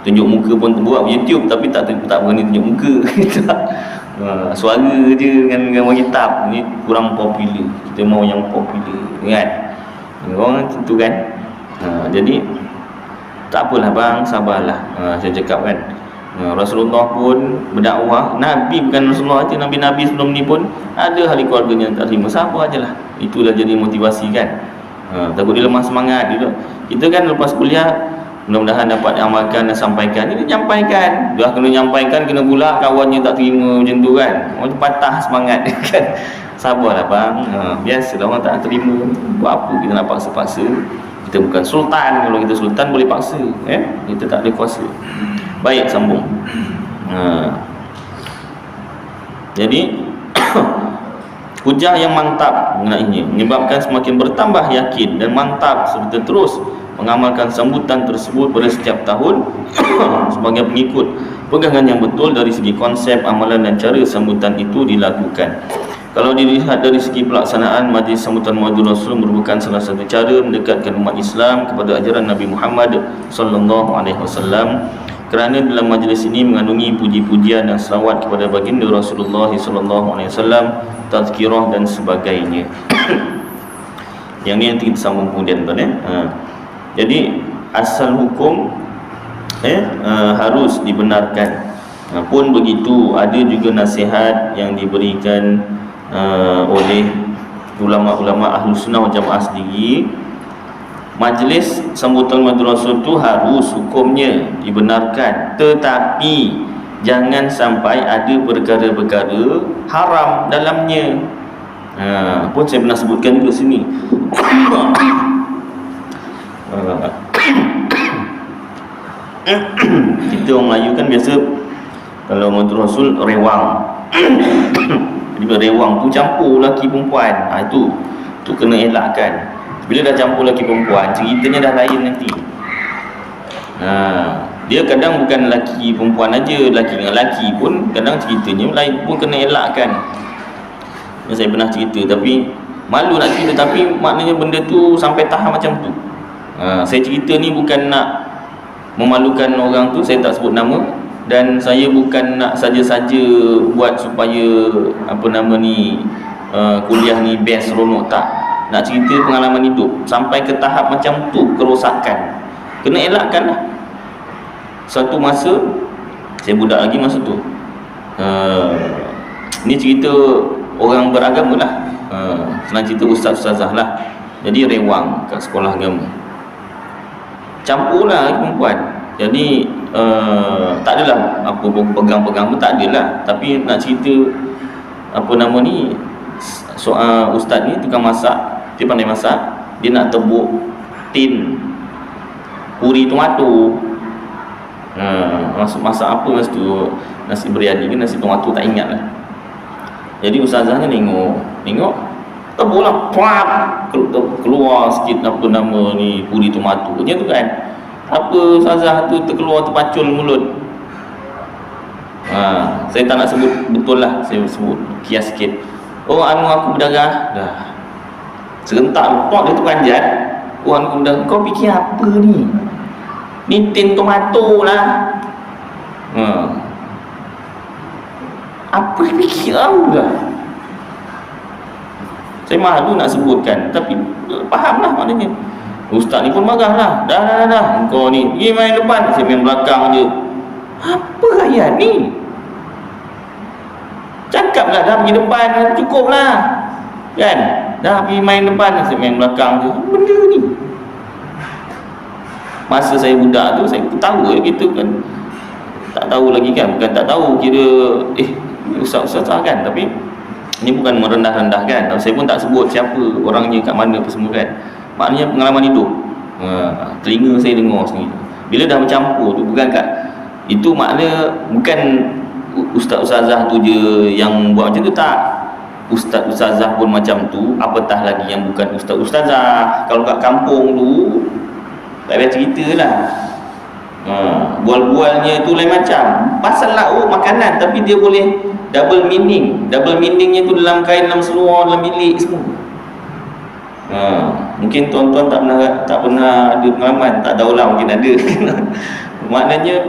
tunjuk muka pun buat YouTube, tapi tak berani tunjuk muka. Suara je dengan gambar kitab. Ini kurang popular. Kita mau yang popular, kan? Orang tentu kan. Jadi tak apalah bang, sabarlah. Saya cakap kan, Rasulullah pun berdakwah. Nabi bukan Rasulullah aja, Nabi-Nabi sebelum ni pun ada ahli keluarganya yang tak terima. Sabar aje lah. Itulah jadi motivasi kan. Takut dia lemah semangat gitu. Kita kan lepas kuliah mudah-mudahan dapat amalkan dan sampaikan. Ini nyampaikan. Dah kena nyampaikan, kena pula kawannya tak terima macam tu kan. Macam patah semangat kan. Sabarlah bang. Biasalah orang tak terima. Buat apa kita nak paksa-paksa? Kita bukan sultan. Kalau kita sultan boleh paksa, kita tak ada kuasa. Baik, sambung. Jadi hujah yang mantap mengenainya menyebabkan semakin bertambah yakin dan mantap serta terus mengamalkan sambutan tersebut pada setiap tahun sebagai pengikut pegangan yang betul dari segi konsep, amalan dan cara sambutan itu dilakukan. Kalau dilihat dari segi pelaksanaan, majlis sambutan Maulid Rasul merupakan salah satu cara mendekatkan umat Islam kepada ajaran Nabi Muhammad sallallahu alaihi wasallam, kerana dalam majlis ini mengandungi puji-pujian dan selawat kepada baginda Rasulullah sallallahu alaihi wasallam, tazkirah dan sebagainya. Yang ni nanti kita sambung kemudian tuan. Jadi asal hukum harus dibenarkan. Pun begitu, ada juga nasihat yang diberikan oleh ulama-ulama Ahlus Sunnah wal Jamaah sendiri. Majlis sambutan Maulid Rasul tu harus hukumnya dibenarkan, tetapi jangan sampai ada perkara-perkara haram dalamnya. Pun saya pernah sebutkan juga sini. Kita orang Melayu kan biasa kalau Maulid Rasul rewang. Jadi rewang tu campur lelaki perempuan. Itu kena elakkan. Bila dah campur lelaki perempuan, ceritanya dah lain nanti. Dia kadang bukan lelaki perempuan aja, lelaki dengan lelaki pun kadang ceritanya lain, pun kena elakkan. Saya pernah cerita tapi malu nak cerita, tapi maknanya benda tu sampai tahap macam tu. Saya cerita ni bukan nak memalukan orang tu, saya tak sebut nama, dan saya bukan nak saja-saja buat supaya kuliah ni best seronok, tak. Nak cerita pengalaman hidup sampai ke tahap macam tu, kerosakan, kena elakkan lah. Satu masa saya budak lagi masa tu, ni cerita orang beragama lah, senang cerita ustaz-ustazah lah. Jadi rewang kat sekolah agama, campur lah perempuan. Jadi tak adalah apa pegang-pegang pun, tak adalah. Tapi nak cerita soal ustaz ni tukang masak, dia pandai masak. Dia nak tebuk tin puri tomato. Masak apa masa tu, nasi biryani ke nasi tomato, tak ingat lah. Jadi ustazahnya tengok tebuklah, keluar sikit puri tomato je tu kan. Apa ustazah tu terkeluar, terpacul mulut. Saya tak nak sebut betul lah, saya sebut kias sikit. Aku berdarah dah. Serentak lepak dia tu panjat. Aku berdarah. Kau fikir apa ni? Ni tin tomato lah. Apa fikir kau dah? Saya malu nak sebutkan, tapi faham lah maknanya. Ustaz ni pun marah lah. Dah. Kau ni pergi main depan. Saya main belakang je. Apa ayat ni? Cakap lah dah pergi depan, cukup lah kan. Dah pergi main depan, saya main belakang je. Benda ni. Masa saya budak tu, saya ketawa gitu kan. Tak tahu lagi kan, bukan tak tahu, kira ustaz-ustaz kan. Tapi ini bukan merendah-rendahkan. Saya pun tak sebut siapa orangnya, kat mana apa semua kan. Maknanya pengalaman hidup. Telinga saya dengar sendiri. Bila dah bercampur tu, bukan kat itu makna bukan ustaz-ustazah tu je yang buat macam tu, tak. Ustaz-ustazah pun macam tu, apatah lagi yang bukan ustaz-ustazah. Kalau kat kampung tu tak ada cerita lah. Bual-bualnya tu lain macam. Pasal lauk makanan, tapi dia boleh double meaning. Double meaningnya tu dalam kain, dalam seluar, dalam bilik semua. Mungkin tuan-tuan tak pernah ada pengalaman, tak tahulah, mungkin ada. Maknanya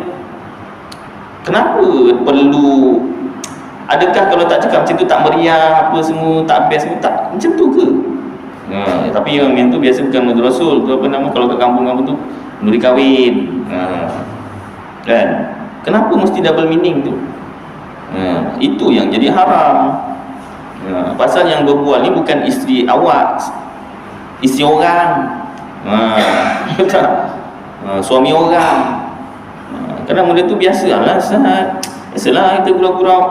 kenapa perlu, adakah kalau tak cakap macam tu tak meriah apa semua, tak best semua, tak macam tu ke? Tapi yang tu biasa bukan Muhammad Rasul tu, apa nama, kalau kat kampung-kampung tu beri kahwin. Kan? Kenapa mesti double meaning tu? Itu yang jadi haram. Pasal yang berbual ni bukan isteri awak, isteri orang. Suami orang. Kadang benda tu biasalah, biasalah kita gurau-gurau,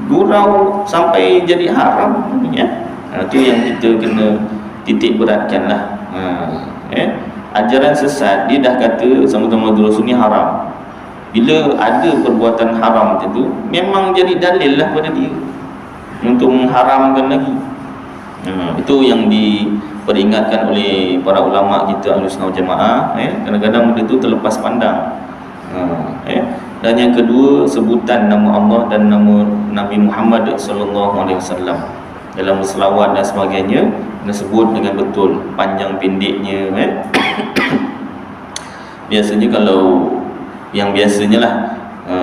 gurau sampai jadi haram ya. Itu yang kita kena titik beratkanlah. Ajaran sesat dia dah kata sama-sama Rasul ni haram. Bila ada perbuatan haram macam tu, memang jadi dalil lah pada dia untuk mengharamkan lagi. Itu yang diperingatkan oleh para ulama kita Ahlussunnah wal Jamaah. Kadang-kadang benda tu terlepas pandang. Dan yang kedua, sebutan nama Allah dan nama Nabi Muhammad sallallahu alaihi wasallam dalam selawat dan sebagainya, kena sebut dengan betul, panjang pendeknya. Biasanya kalau yang biasanya lah,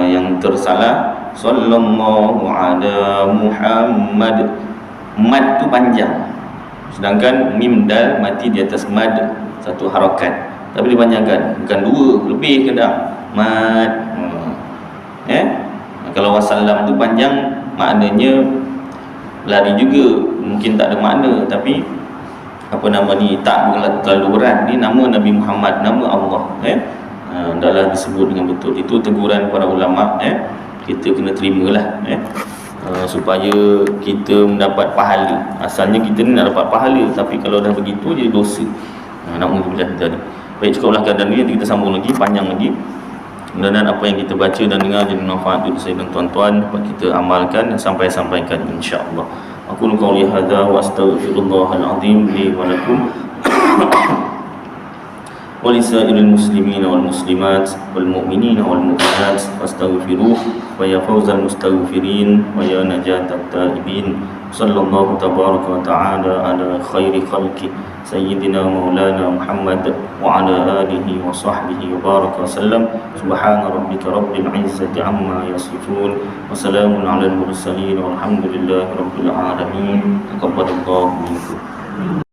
yang tersalah sallallahu ala Muhammad, mad tu panjang, sedangkan mim dal mati di atas mad, satu harakat, tapi dipanjangkan, bukan dua, lebih kadang mad. Kalau wasallam tu panjang, maknanya lari juga, mungkin tak ada makna, tapi apa nama ni, tak terlalu berat. Ni nama Nabi Muhammad, nama Allah, adalah disebut dengan betul. Itu teguran para ulama, kita kena terimalah, supaya kita mendapat pahala. Asalnya kita ni nak dapat pahala, tapi kalau dah begitu jadi dosa. Na'udzubillah tadi. Baik, cukuplah keadaan ni, nanti kita sambung lagi, panjang lagi. Mudah-mudahan apa yang kita baca dan dengar jadi manfaat untuk saya dan tuan-tuan, dapat kita amalkan dan sampaikan insya-Allah. Aku qouli hadza wa astaghfirullahal azim li wa lakum wa lisairil muslimin wal muslimat wal mu'minin wal mu'minat fastaghfiruh wa ya fawzal mustaghfirin wa ya najatat taibin. Sallallahu tabaraka wa ta'ala ala khairi khalqi sayyidina maulana Muhammad wa ala alihi wa sahbihi wa baraka wa sallam. Subhana rabbika rabbil izzati amma yasifun wa salamun ala al mursalin walhamdulillahi rabbil alamin. Taqabbalallahu minkum.